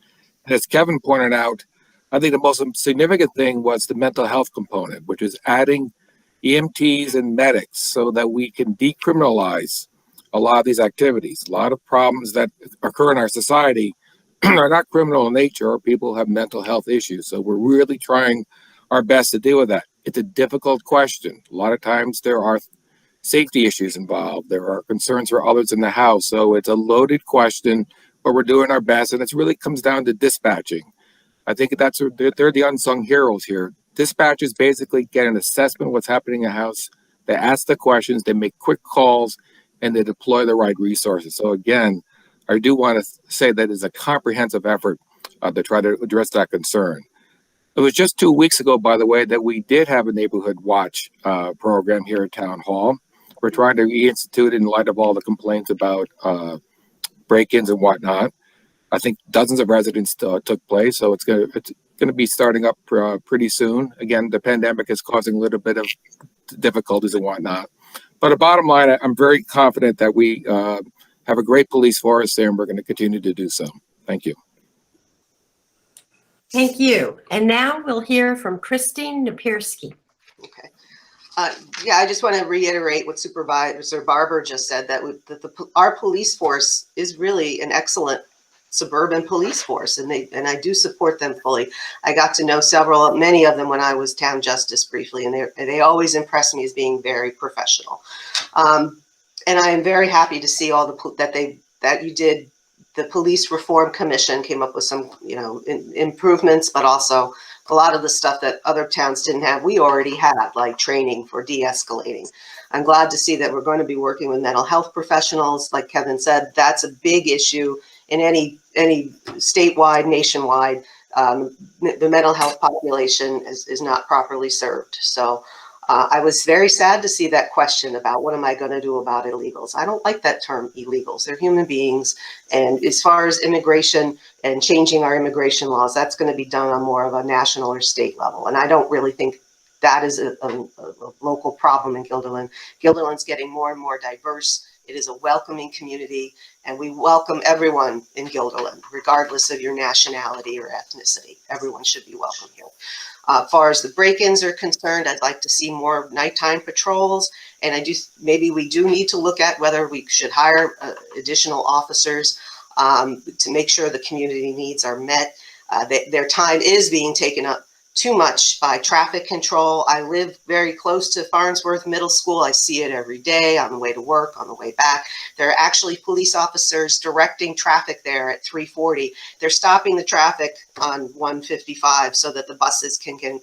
And as Kevin pointed out, I think the most significant thing was the mental health component, which is adding EMTs and medics so that we can decriminalize a lot of these activities. A lot of problems that occur in our society are not criminal in nature, or people have mental health issues. So we're really trying our best to deal with that. It's a difficult question. A lot of times there are safety issues involved. There are concerns for others in the house. So it's a loaded question, but we're doing our best. And it really comes down to dispatching. I think they're the unsung heroes here. Dispatchers basically get an assessment of what's happening in the house. They ask the questions, they make quick calls, and they deploy the right resources. So again, I do want to say that it's a comprehensive effort to try to address that concern. It was just 2 weeks ago, by the way, that we did have a neighborhood watch program here at Town Hall. We're trying to reinstitute it in light of all the complaints about break-ins and whatnot. I think dozens of residents took place, so it's going to be starting up pretty soon. Again, the pandemic is causing a little bit of difficulties and whatnot. But the bottom line, I'm very confident that we have a great police force there, and we're going to continue to do so. Thank you. Thank you. And now we'll hear from Christine Napierski. Okay. Yeah, I just want to reiterate what Supervisor Barber just said, that our police force is really an excellent suburban police force, and I do support them fully. I got to know many of them when I was town justice briefly, and they always impressed me as being very professional. And I am very happy to see all that you did. The Police Reform Commission came up with some, improvements, but also a lot of the stuff that other towns didn't have, we already had, like training for de-escalating. I'm glad to see that we're going to be working with mental health professionals. Like Kevin said, that's a big issue in any statewide, nationwide. The mental health population is not properly served. So I was very sad to see that question about what am I going to do about illegals. I don't like that term, illegals. They're human beings. And as far as immigration and changing our immigration laws, that's going to be done on more of a national or state level. And I don't really think that is a local problem in Guilderland. Guilderland's getting more and more diverse. It is a welcoming community, and we welcome everyone in Guilderland, regardless of your nationality or ethnicity. Everyone should be welcome here. As far as the break-ins are concerned, I'd like to see more nighttime patrols, and maybe we do need to look at whether we should hire additional officers to make sure the community needs are met. Their time is being taken up too much by traffic control. I live very close to Farnsworth Middle School. I see it every day on the way to work, on the way back. There are actually police officers directing traffic there at 340. They're stopping the traffic on 155 so that the buses can get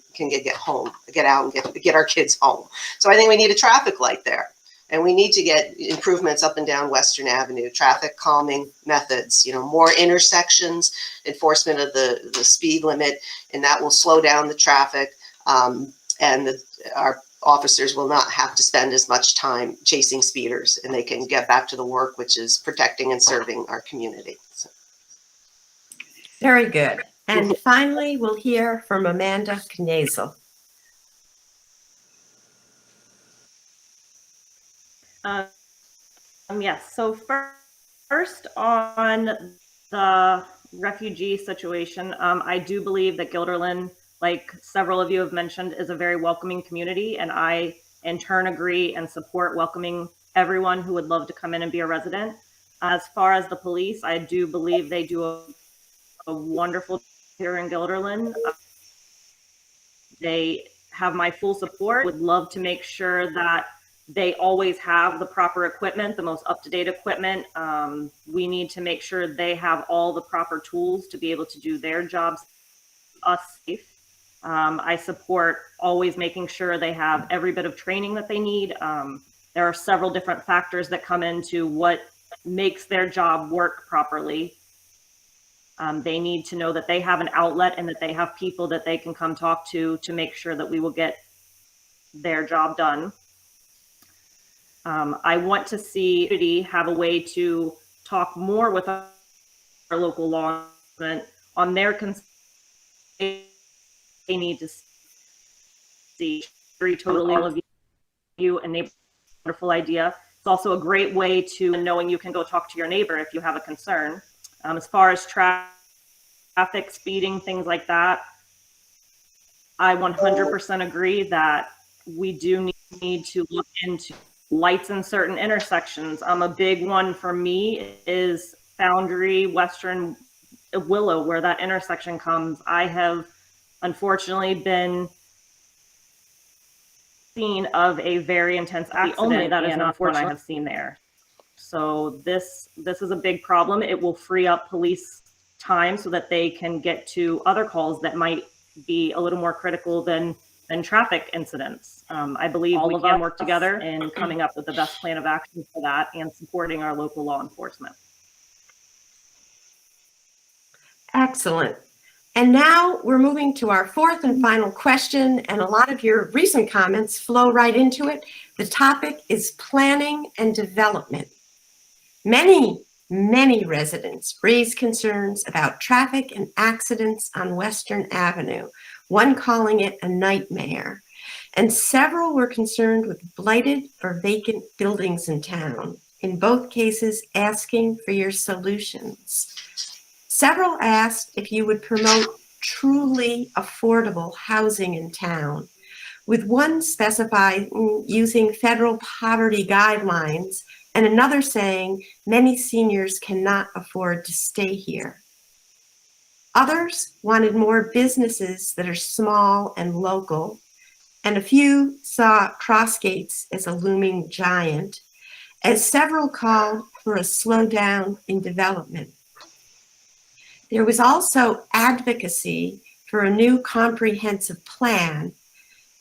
out and get our kids home. So I think we need a traffic light there. And we need to get improvements up and down Western Avenue, traffic calming methods, more intersections, enforcement of the speed limit, and that will slow down the traffic. And our officers will not have to spend as much time chasing speeders, and they can get back to the work, which is protecting and serving our community. So. Very good. And finally, we'll hear from Amanda Knazel. Yes, so first on the refugee situation, I do believe that Guilderland, like several of you have mentioned, is a very welcoming community, and I in turn agree and support welcoming everyone who would love to come in and be a resident. As far as the police, I do believe they do a wonderful job here in Guilderland. They have my full support. Would love to make sure that they always have the proper equipment, the most up-to-date equipment. We need to make sure they have all the proper tools to be able to do their jobs safe. I support always making sure they have every bit of training that they need. There are several different factors that come into what makes their job work properly. They need to know that they have an outlet and that they have people that they can come talk to make sure that we will get their job done. I want to see city have a way to talk more with our local law enforcement on their concerns need to see. Totally, all of you and neighbor, wonderful idea. It's also a great way to knowing you can go talk to your neighbor if you have a concern. As far as traffic, speeding, things like that, I 100% agree that we do need to look into lights in certain intersections. A big one for me is Foundry, Western, Willow, where that intersection comes. I have unfortunately been scene of a very intense accident. Only that is not what I have seen there. So this is a big problem. It will free up police time so that they can get to other calls that might be a little more critical than traffic incidents. I believe we can work together in coming up with the best plan of action for that and supporting our local law enforcement. Excellent. And now we're moving to our fourth and final question, and a lot of your recent comments flow right into it. The topic is planning and development. Many residents raise concerns about traffic and accidents on Western Avenue, one calling it a nightmare. And several were concerned with blighted or vacant buildings in town, in both cases asking for your solutions. Several asked if you would promote truly affordable housing in town, with one specifying using federal poverty guidelines and another saying many seniors cannot afford to stay here. Others wanted more businesses that are small and local, and a few saw Crossgates as a looming giant, as several called for a slowdown in development. There was also advocacy for a new comprehensive plan,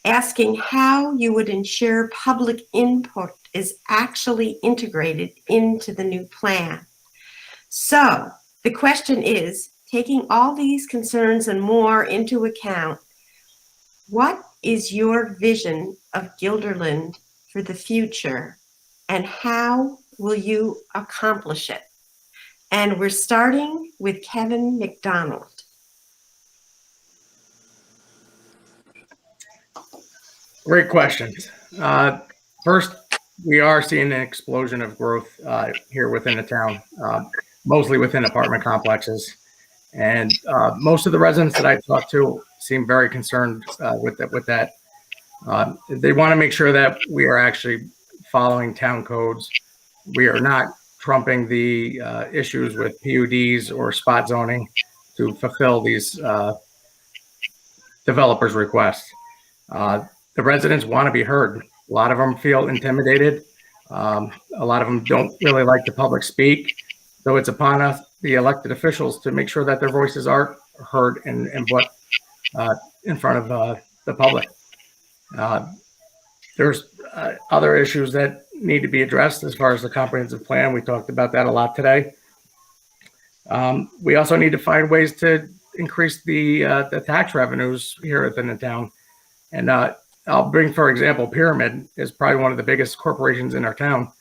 asking how you would ensure public input is actually integrated into the new plan. So the question is, taking all these concerns and more into account, what is your vision of Guilderland for the future, and how will you accomplish it? And we're starting with Kevin McDonald. Great questions. First, we are seeing an explosion of growth here within the town, mostly within apartment complexes. And most of the residents that I talked to seem very concerned with that. They want to make sure that we are actually following town codes. We are not trumping the issues with PUDs or spot zoning to fulfill these developers' requests. The residents want to be heard. A lot of them feel intimidated. A lot of them don't really like the public speak. So it's upon us, the elected officials, to make sure that their voices are heard and put in front of the public. There's other issues that need to be addressed as far as the comprehensive plan. We talked about that a lot today. We also need to find ways to increase the tax revenues here within the town. And I'll bring, for example, Pyramid is probably one of the biggest corporations in our town.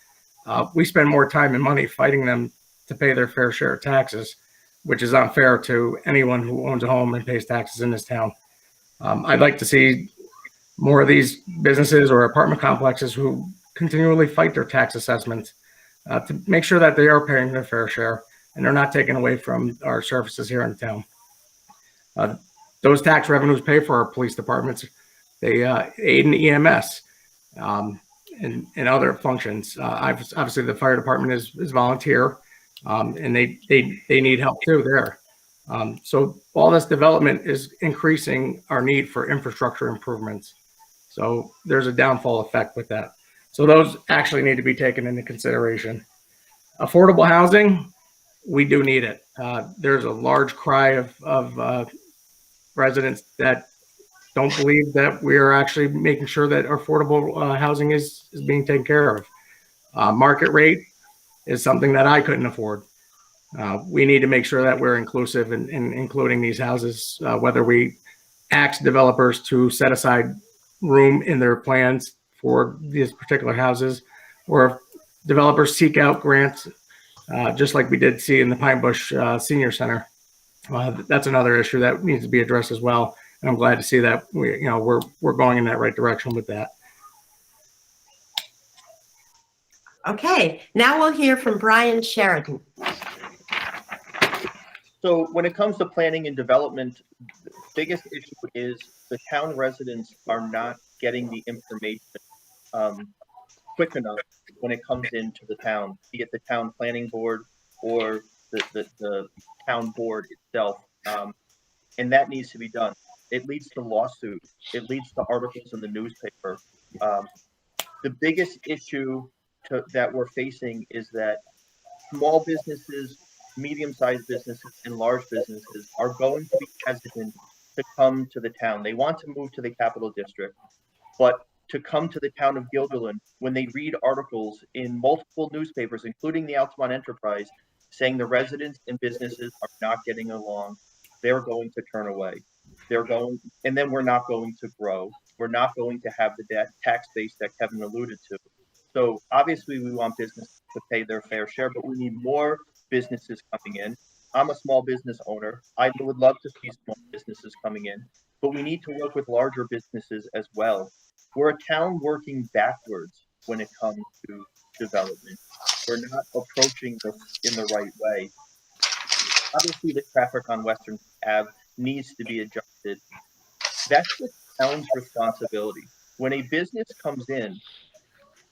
We spend more time and money fighting them to pay their fair share of taxes, which is unfair to anyone who owns a home and pays taxes in this town. I'd like to see more of these businesses or apartment complexes who continually fight their tax assessments to make sure that they are paying their fair share and they're not taken away from our services here in town. Those tax revenues pay for our police departments. They aid in EMS and other functions. Obviously, the fire department is volunteer, and they need help too there. So all this development is increasing our need for infrastructure improvements. So there's a downfall effect with that. So those actually need to be taken into consideration. Affordable housing, we do need it. There's a large cry of residents that don't believe that we are actually making sure that affordable housing is being taken care of. Market rate is something that I couldn't afford. We need to make sure that we're inclusive in including these houses, whether we ask developers to set aside room in their plans for these particular houses, or if developers seek out grants, just like we did see in the Pine Bush Senior Center. That's another issue that needs to be addressed as well. And I'm glad to see that we're going in that right direction with that. Okay, now we'll hear from Brian Sheridan. So when it comes to planning and development, the biggest issue is the town residents are not getting the information quick enough when it comes into the town, be it the town planning board or the town board itself. And that needs to be done. It leads to lawsuits. It leads to articles in the newspaper. The biggest issue that we're facing is that small businesses, medium-sized businesses, and large businesses are going to be hesitant to come to the town. They want to move to the capital district, but to come to the town of Guilderland, when they read articles in multiple newspapers, including the Altamont Enterprise, saying the residents and businesses are not getting along, they're going to turn away. And then we're not going to grow. We're not going to have the tax base that Kevin alluded to. So obviously we want businesses to pay their fair share, but we need more businesses coming in. I'm a small business owner. I would love to see small businesses coming in, but we need to work with larger businesses as well. We're a town working backwards when it comes to development. We're not approaching this in the right way. Obviously, the traffic on Western Ave needs to be adjusted. That's the town's responsibility. When a business comes in,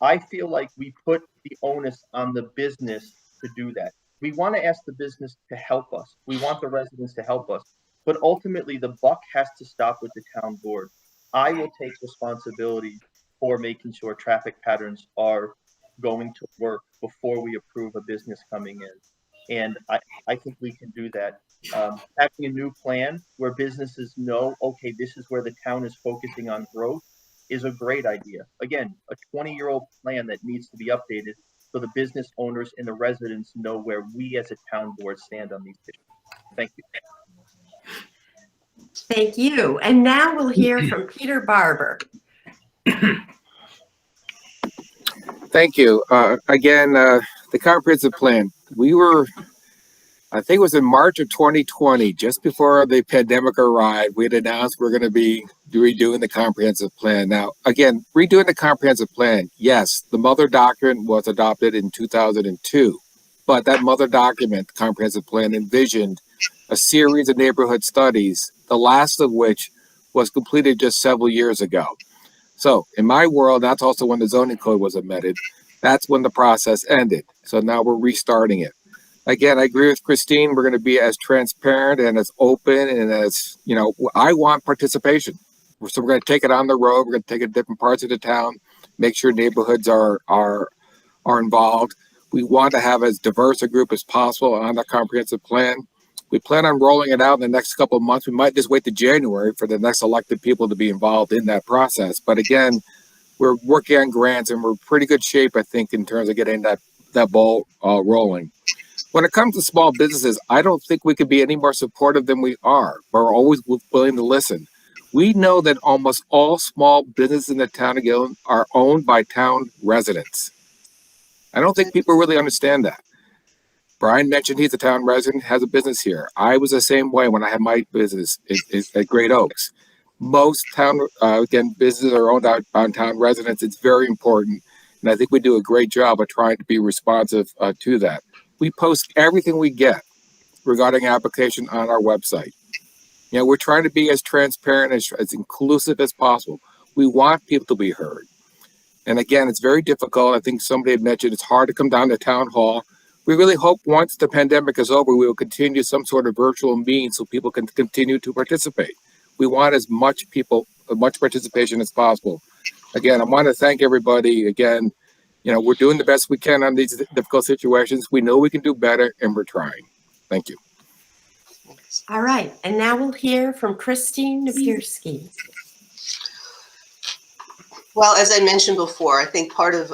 I feel like we put the onus on the business to do that. We want to ask the business to help us. We want the residents to help us. But ultimately, the buck has to stop with the town board. I will take responsibility for making sure traffic patterns are going to work before we approve a business coming in. And I think we can do that. Having a new plan where businesses know, okay, this is where the town is focusing on growth is a great idea. Again, a 20-year-old plan that needs to be updated so the business owners and the residents know where we as a town board stand on these issues. Thank you. Thank you. And now we'll hear from Peter Barber. Thank you. Again, the comprehensive plan. I think it was in March of 2020, just before the pandemic arrived, we had announced we're going to be redoing the comprehensive plan. Now, again, redoing the comprehensive plan, yes, the mother document was adopted in 2002, but that mother document, comprehensive plan, envisioned a series of neighborhood studies, the last of which was completed just several years ago. So in my world, that's also when the zoning code was amended. That's when the process ended. So now we're restarting it. Again, I agree with Christine. We're going to be as transparent and as open and as, I want participation. So we're going to take it on the road. We're going to take it to different parts of the town, make sure neighborhoods are involved. We want to have as diverse a group as possible on the comprehensive plan. We plan on rolling it out in the next couple of months. We might just wait to January for the next elected people to be involved in that process. But again, we're working on grants and we're in pretty good shape, I think, in terms of getting that ball rolling. When it comes to small businesses, I don't think we could be any more supportive than we are. We're always willing to listen. We know that almost all small businesses in the town of Guilderland are owned by town residents. I don't think people really understand that. Brian mentioned he's a town resident, has a business here. I was the same way when I had my business at Great Oaks. Most businesses are owned by town residents. It's very important. And I think we do a great job of trying to be responsive to that. We post everything we get regarding application on our website. We're trying to be as transparent, as inclusive as possible. We want people to be heard. And again, it's very difficult. I think somebody had mentioned it's hard to come down to town hall. We really hope once the pandemic is over, we will continue some sort of virtual means so people can continue to participate. We want as much participation as possible. Again, I want to thank everybody. Again, we're doing the best we can on these difficult situations. We know we can do better, and we're trying. Thank you. All right, and now we'll hear from Christine Napierski. Well, as I mentioned before, I think part of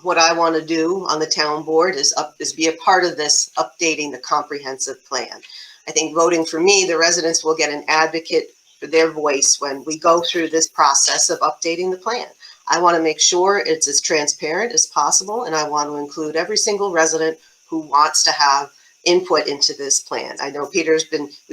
what I want to do on the town board is be a part of this updating the comprehensive plan. I think voting for me, the residents will get an advocate for their voice when we go through this process of updating the plan. I want to make sure it's as transparent as possible, and I want to include every single resident who wants to have input into this plan. I know we've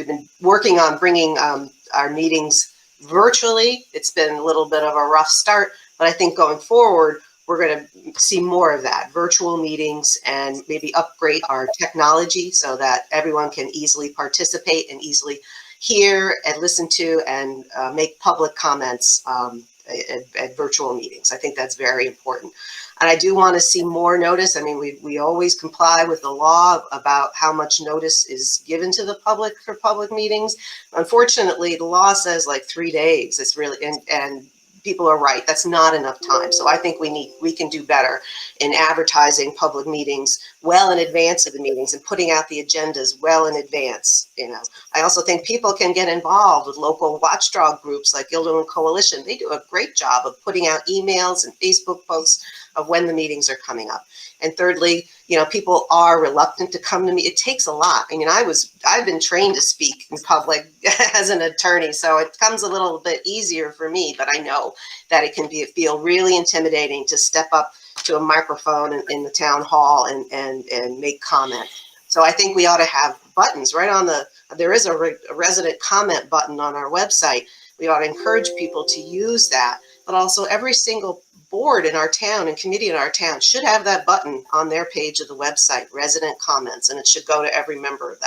been working on bringing our meetings virtually. It's been a little bit of a rough start, but I think going forward, we're going to see more of that, virtual meetings, and maybe upgrade our technology so that everyone can easily participate and easily hear and listen to and make public comments at virtual meetings. I think that's very important. And I do want to see more notice. I mean, we always comply with the law about how much notice is given to the public for public meetings. Unfortunately, the law says like 3 days. It's really, and people are right. That's not enough time. So I think we can do better in advertising public meetings well in advance of the meetings and putting out the agendas well in advance. You know, I also think people can get involved with local watchdog groups like Guilderland Coalition. They do a great job of putting out emails and Facebook posts of when the meetings are coming up. And thirdly, you know, people are reluctant to come to me. It takes a lot. I mean, I've been trained to speak in public as an attorney, so it comes a little bit easier for me, but I know that it can feel really intimidating to step up to a microphone in the town hall and make comment. So I think we ought to have buttons right on there is a resident comment button on our website. We ought to encourage people to use that, but also every single board in our town and committee in our town should have that button on their page of the website, resident comments, and it should go to every member of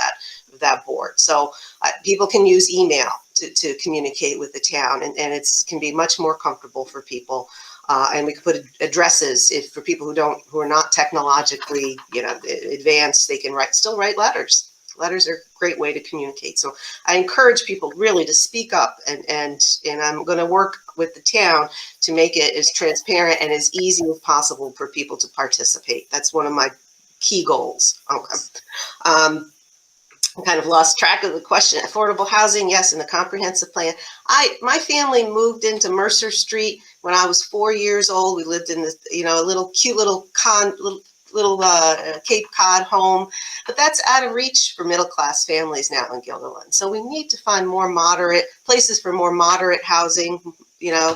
that board. So people can use email to communicate with the town, and it can be much more comfortable for people. And we could put addresses for people who are not technologically, you know, advanced. They can still write letters. Letters are a great way to communicate. So I encourage people really to speak up, and I'm going to work with the town to make it as transparent and as easy as possible for people to participate. That's one of my key goals. Okay. I kind of lost track of the question. Affordable housing, yes, in the comprehensive plan. My family moved into Mercer Street when I was 4 years old. We lived in this, you know, a little cute little Cape Cod home, but that's out of reach for middle-class families now in Guilderland. So we need to find more moderate places for more moderate housing. You know,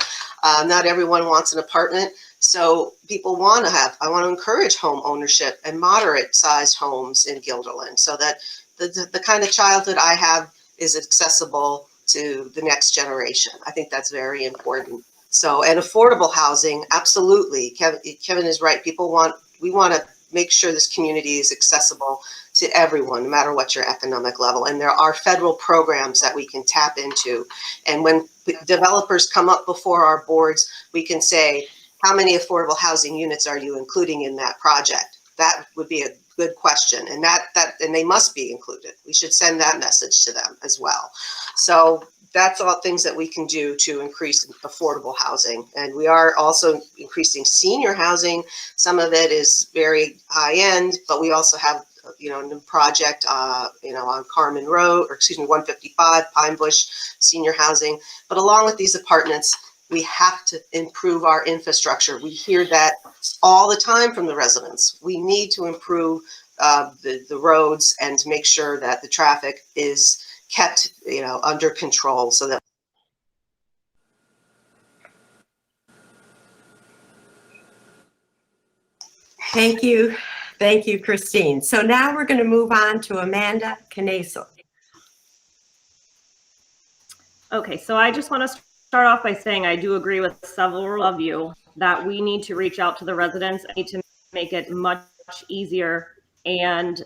not everyone wants an apartment. So people I want to encourage home ownership and moderate sized homes in Guilderland so that the kind of childhood I have is accessible to the next generation. I think that's very important. So, and affordable housing, absolutely. Kevin is right. We want to make sure this community is accessible to everyone, no matter what your economic level. And there are federal programs that we can tap into. And when developers come up before our boards, we can say, how many affordable housing units are you including in that project? That would be a good question. And and they must be included. We should send that message to them as well. So that's all things that we can do to increase affordable housing. And we are also increasing senior housing. Some of it is very high end, but we also have, you know, a new project, you know, on Carmen Road, 155 Pine Bush senior housing. But along with these apartments, we have to improve our infrastructure. We hear that all the time from the residents. We need to improve the roads and to make sure that the traffic is kept, you know, under control so that. Thank you. Thank you, Christine. So now we're going to move on to Amanda Knazel. Okay, so I just want to start off by saying I do agree with several of you that we need to reach out to the residents. I need to make it much easier and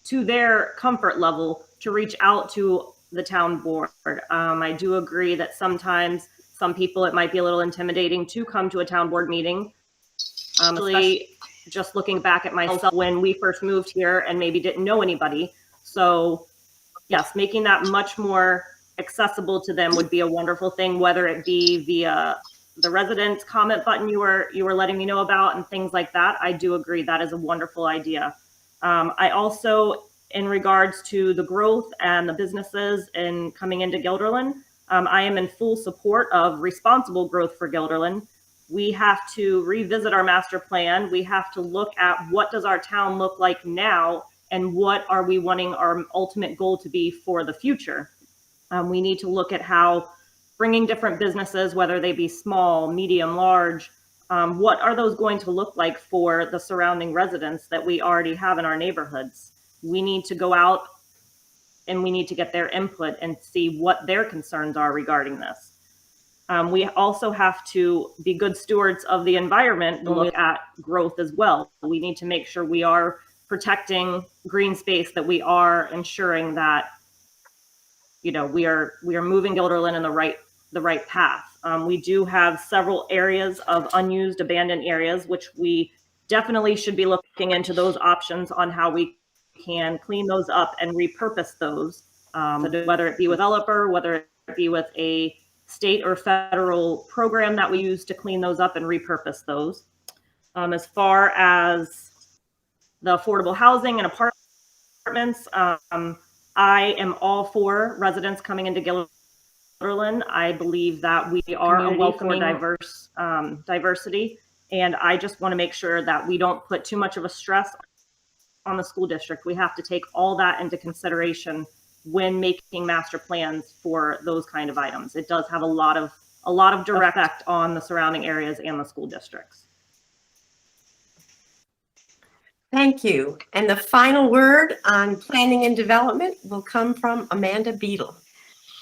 to their comfort level to reach out to the town board. I do agree that sometimes some people, it might be a little intimidating to come to a town board meeting. Especially just looking back at myself when we first moved here and maybe didn't know anybody. So yes, making that much more accessible to them would be a wonderful thing, whether it be via the residents comment button you were letting me know about and things like that. I do agree that is a wonderful idea. I also, in regards to the growth and the businesses and coming into Guilderland, I am in full support of responsible growth for Guilderland. We have to revisit our master plan. We have to look at what does our town look like now and what are we wanting our ultimate goal to be for the future. We need to look at how bringing different businesses, whether they be small, medium, large, What are those going to look like for the surrounding residents that we already have in our neighborhoods? We need to go out and we need to get their input and see what their concerns are regarding this. We also have to be good stewards of the environment when we look at growth as well. We need to make sure we are protecting green space, that we are ensuring that, you know, we are moving Guilderland in the right path. We do have several areas of unused abandoned areas, which we definitely should be looking into those options on how we can clean those up and repurpose those, whether it be with a developer, whether it be with a state or federal program that we use to clean those up and repurpose those. As far as the affordable housing and apartments, I am all for residents coming into Guilderland. I believe that we are a welcoming, diverse diversity, and I just want to make sure that we don't put too much of a stress on the school district. We have to take all that into consideration when making master plans for those kind of items. It does have a lot of direct effect on the surrounding areas and the school districts. Thank you. And the final word on planning and development will come from Amanda Beadle.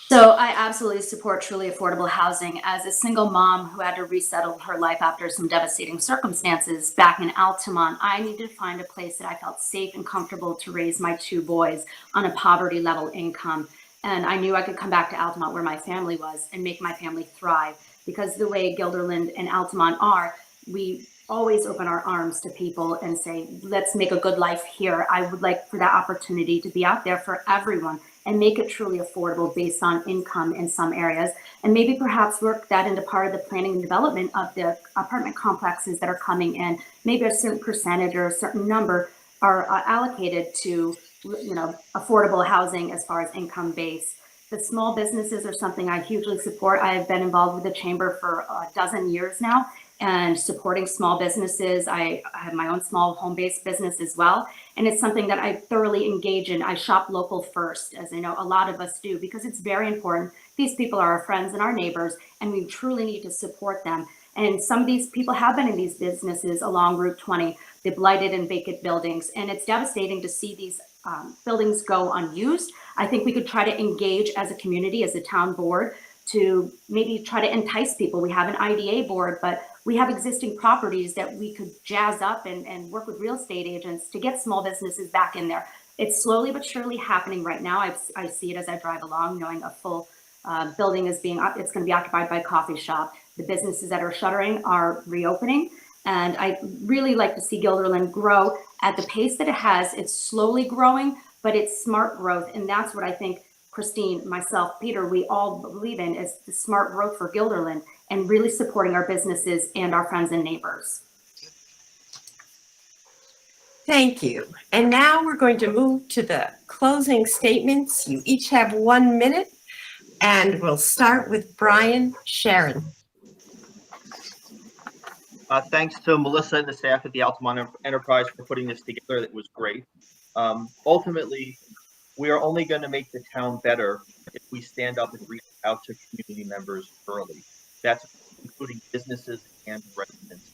So I absolutely support truly affordable housing. As a single mom who had to resettle her life after some devastating circumstances back in Altamont, I needed to find a place that I felt safe and comfortable to raise my 2 boys on a poverty level income. And I knew I could come back to Altamont where my family was and make my family thrive, because the way Guilderland and Altamont are, we always open our arms to people and say, let's make a good life here. I would like for that opportunity to be out there for everyone and make it truly affordable based on income in some areas, and maybe perhaps work that into part of the planning and development of the apartment complexes that are coming in. Maybe a certain percentage or a certain number are allocated to, you know, affordable housing as far as income base. The small businesses are something I hugely support. I have been involved with the chamber for a dozen years now and supporting small businesses. I have my own small home-based business as well. And it's something that I thoroughly engage in. I shop local first, as I know a lot of us do, because it's very important. These people are our friends and our neighbors, and we truly need to support them. And some of these people have been in these businesses along Route 20, the blighted and vacant buildings. And it's devastating to see these buildings go unused. I think we could try to engage as a community, as a town board, to maybe try to entice people. We have an IDA board, but we have existing properties that we could jazz up and work with real estate agents to get small businesses back in there. It's slowly but surely happening right now. I see it as I drive along, knowing a full building is it's going to be occupied by a coffee shop. The businesses that are shuttering are reopening. And I really like to see Guilderland grow at the pace that it has. It's slowly growing, but it's smart growth. And that's what I think Christine, myself, Peter, we all believe in, is the smart growth for Guilderland and really supporting our businesses and our friends and neighbors. Thank you. And now we're going to move to the closing statements. You each have 1 minute, and we'll start with Brian Sharon. Thanks to Melissa and the staff at the Altamont Enterprise for putting this together. That was great. Ultimately, we are only going to make the town better if we stand up and reach out to community members early. That's including businesses and residents.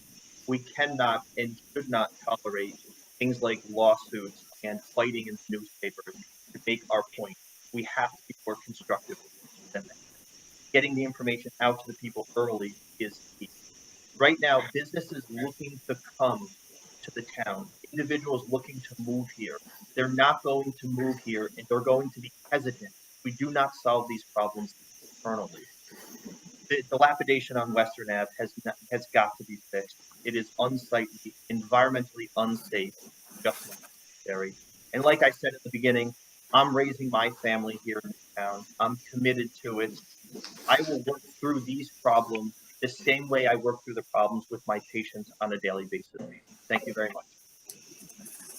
We cannot and should not tolerate things like lawsuits and fighting in the newspapers to make our point. We have to be more constructive than that. Getting the information out to the people early is key. Right now, businesses looking to come to the town, individuals looking to move here, they're not going to move here and they're going to be hesitant. We do not solve these problems internally. The dilapidation on Western Ave has got to be fixed. It is unsightly, environmentally unsafe, just necessary. And like I said at the beginning, I'm raising my family here in town. I'm committed to it. I will work through these problems the same way I work through the problems with my patients on a daily basis. Thank you very much.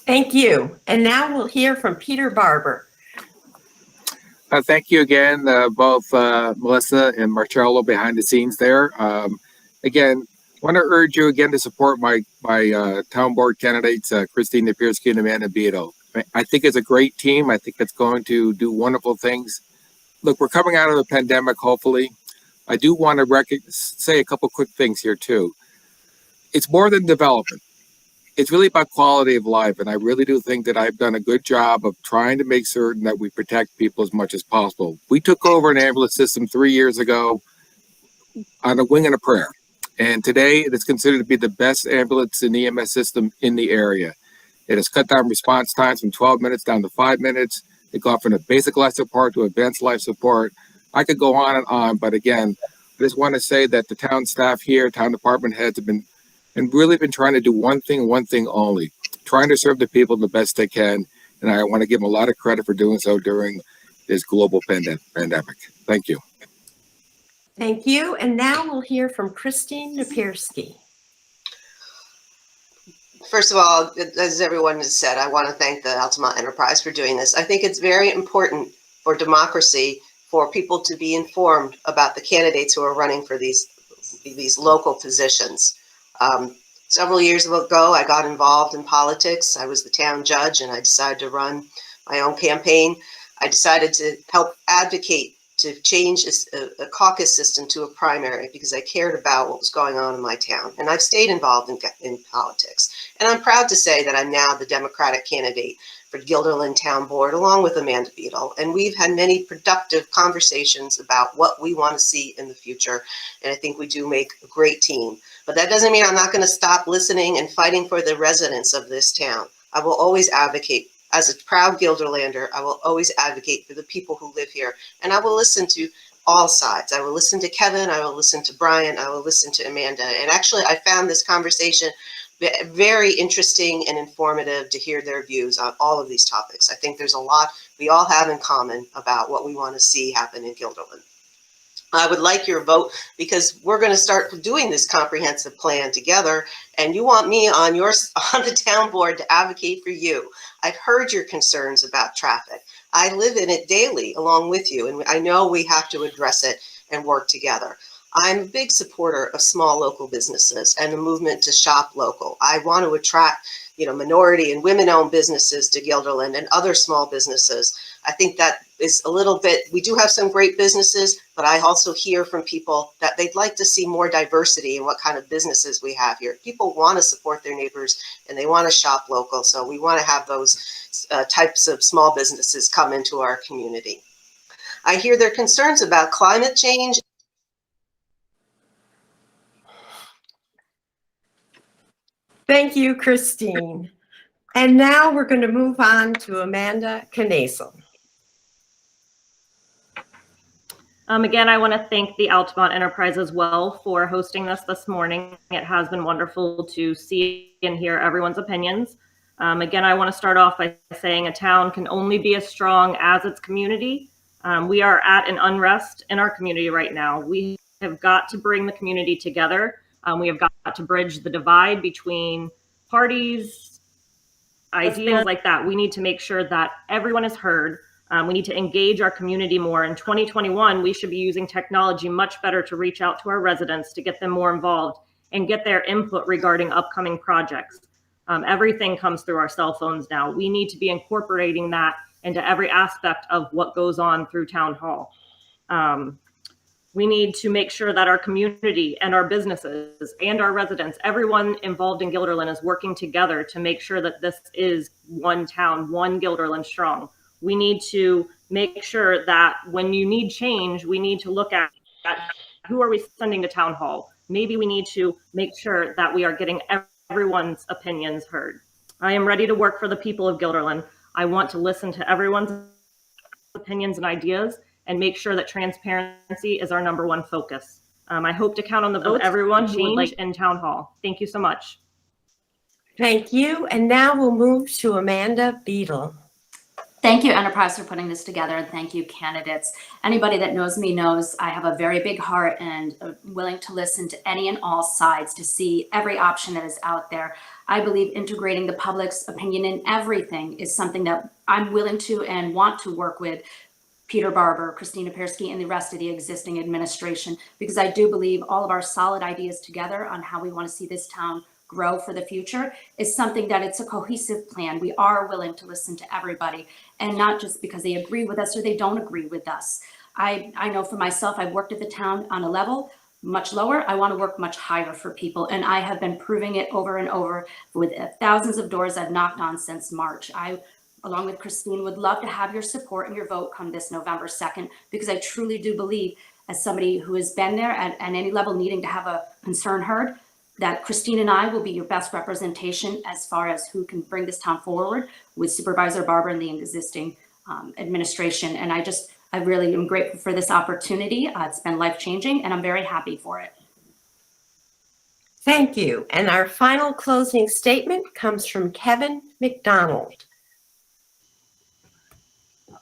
Thank you. And now we'll hear from Peter Barber. Thank you again, both Melissa and Marcello behind the scenes there. Again, want to urge you again to support my town board candidates, Christine Napierski and Amanda Beadle. I think it's a great team. I think it's going to do wonderful things. Look, we're coming out of the pandemic, hopefully. I do want to say a couple quick things here too. it's more than development. It's really about quality of life. And I really do think that I've done a good job of trying to make certain that we protect people as much as possible. We took over an ambulance system 3 years ago on a wing and a prayer. And today it is considered to be the best ambulance and EMS system in the area. It has cut down response times from 12 minutes down to 5 minutes. It got from a basic life support to advanced life support. I could go on, but again, I just want to say that the town staff here, town department heads have been really been trying to do one thing only, trying to serve the people the best they can. And I want to give them a lot of credit for doing so during this global pandemic. Thank you. Thank you. And now we'll hear from Christine Napierski. First of all, as everyone has said, I want to thank the Altamont Enterprise for doing this. I think it's very important for democracy for people to be informed about the candidates who are running for these local positions. Several years ago, I got involved in politics. I was the town judge and I decided to run my own campaign. I decided to help advocate to change a caucus system to a primary because I cared about what was going on in my town. And I've stayed involved in politics. And I'm proud to say that I'm now the Democratic candidate for Guilderland Town Board, along with Amanda Beadle. And we've had many productive conversations about what we want to see in the future. And I think we do make a great team. But that doesn't mean I'm not going to stop listening and fighting for the residents of this town. I will always advocate. As a proud Guilderlander, I will always advocate for the people who live here. And I will listen to all sides. I will listen to Kevin. I will listen to Brian. I will listen to Amanda. And actually, I found this conversation very interesting and informative to hear their views on all of these topics. I think there's a lot we all have in common about what we want to see happen in Guilderland. I would like your vote because we're going to start doing this comprehensive plan together, and you want me on the town board to advocate for you. I've heard your concerns about traffic. I live in it daily along with you, and I know we have to address it and work together. I'm a big supporter of small local businesses and the movement to shop local. I want to attract, minority and women-owned businesses to Guilderland and other small businesses. I think that is a little bit, we do have some great businesses, but I also hear from people that they'd like to see more diversity in what kind of businesses we have here. People want to support their neighbors and they want to shop local. So we want to have those types of small businesses come into our community. I hear their concerns about climate change. Thank you, Christine. And now we're going to move on to Amanda Knazel. Again, I want to thank the Altamont Enterprise as well for hosting this morning. It has been wonderful to see and hear everyone's opinions. Again, I want to start off by saying a town can only be as strong as its community. We are at an unrest in our community right now. We have got to bring the community together. We have got to bridge the divide between parties, ideas like that. We need to make sure that everyone is heard. We need to engage our community more. In 2021, we should be using technology much better to reach out to our residents, to get them more involved and get their input regarding upcoming projects. Everything comes through our cell phones now. We need to be incorporating that into every aspect of what goes on through town hall. We need to make sure that our community and our businesses and our residents, everyone involved in Guilderland, is working together to make sure that this is one town, one Guilderland strong. We need to make sure that when you need change, we need to look at who are we sending to town hall. Maybe we need to make sure that we are getting everyone's opinions heard. I am ready to work for the people of Guilderland. I want to listen to everyone's opinions and ideas and make sure that transparency is our #1 focus. I hope to count on the vote of everyone who would like in town hall. Thank you so much. Thank you. And now we'll move to Amanda Beadle. Thank you, Enterprise, for putting this together, and thank you, candidates. Anybody that knows me knows I have a very big heart and willing to listen to any and all sides to see every option that is out there. I believe integrating the public's opinion in everything is something that I'm willing to and want to work with Peter Barber, Christine Napierski, and the rest of the existing administration, because I do believe all of our solid ideas together on how we want to see this town grow for the future is something that it's a cohesive plan. We are willing to listen to everybody, and not just because they agree with us or they don't agree with us. I know for myself, I've worked at the town on a level, much lower. I want to work much higher for people. And I have been proving it over and over with thousands of doors I've knocked on since March. I, along with Christine, would love to have your support and your vote come this November 2nd, because I truly do believe, as somebody who has been there at any level needing to have a concern heard, that Christine and I will be your best representation as far as who can bring this town forward with Supervisor Barber and the existing administration. And I really am grateful for this opportunity. It's been life-changing, and I'm very happy for it. Thank you. And our final closing statement comes from Kevin McDonald.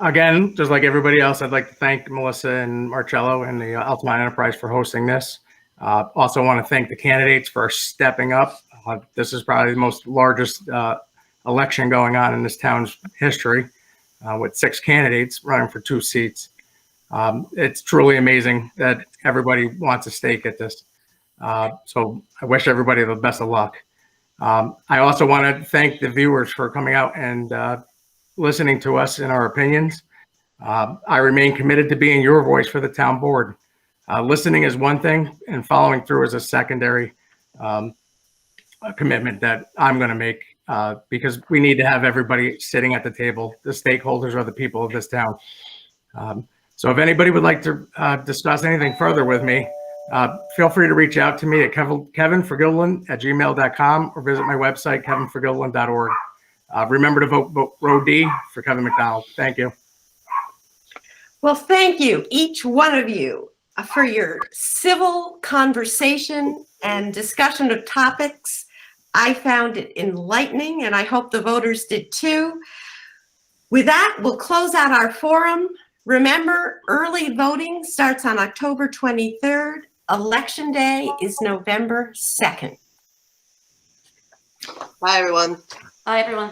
Again, just like everybody else, I'd like to thank Melissa and Marcello and the Altamont Enterprise for hosting this. Also want to thank the candidates for stepping up. This is probably the most largest election going on in this town's history, with 6 candidates running for 2 seats. It's truly amazing that everybody wants a stake at this. So I wish everybody the best of luck. I also want to thank the viewers for coming out and listening to us and our opinions. I remain committed to being your voice for the town board. Listening is one thing, and following through is a secondary commitment that I'm going to make, because we need to have everybody sitting at the table. The stakeholders are the people of this town. So if anybody would like to discuss anything further with me, feel free to reach out to me at kevinforguilderland@gmail.com or visit my website, kevinforguilderland.org. Remember to vote row D for Kevin McDonald. Thank you. Well, thank you, each one of you, for your civil conversation and discussion of topics. I found it enlightening, and I hope the voters did too. With that, we'll close out our forum. Remember, early voting starts on October 23rd. Election Day is November 2nd. Bye, everyone. Bye, everyone.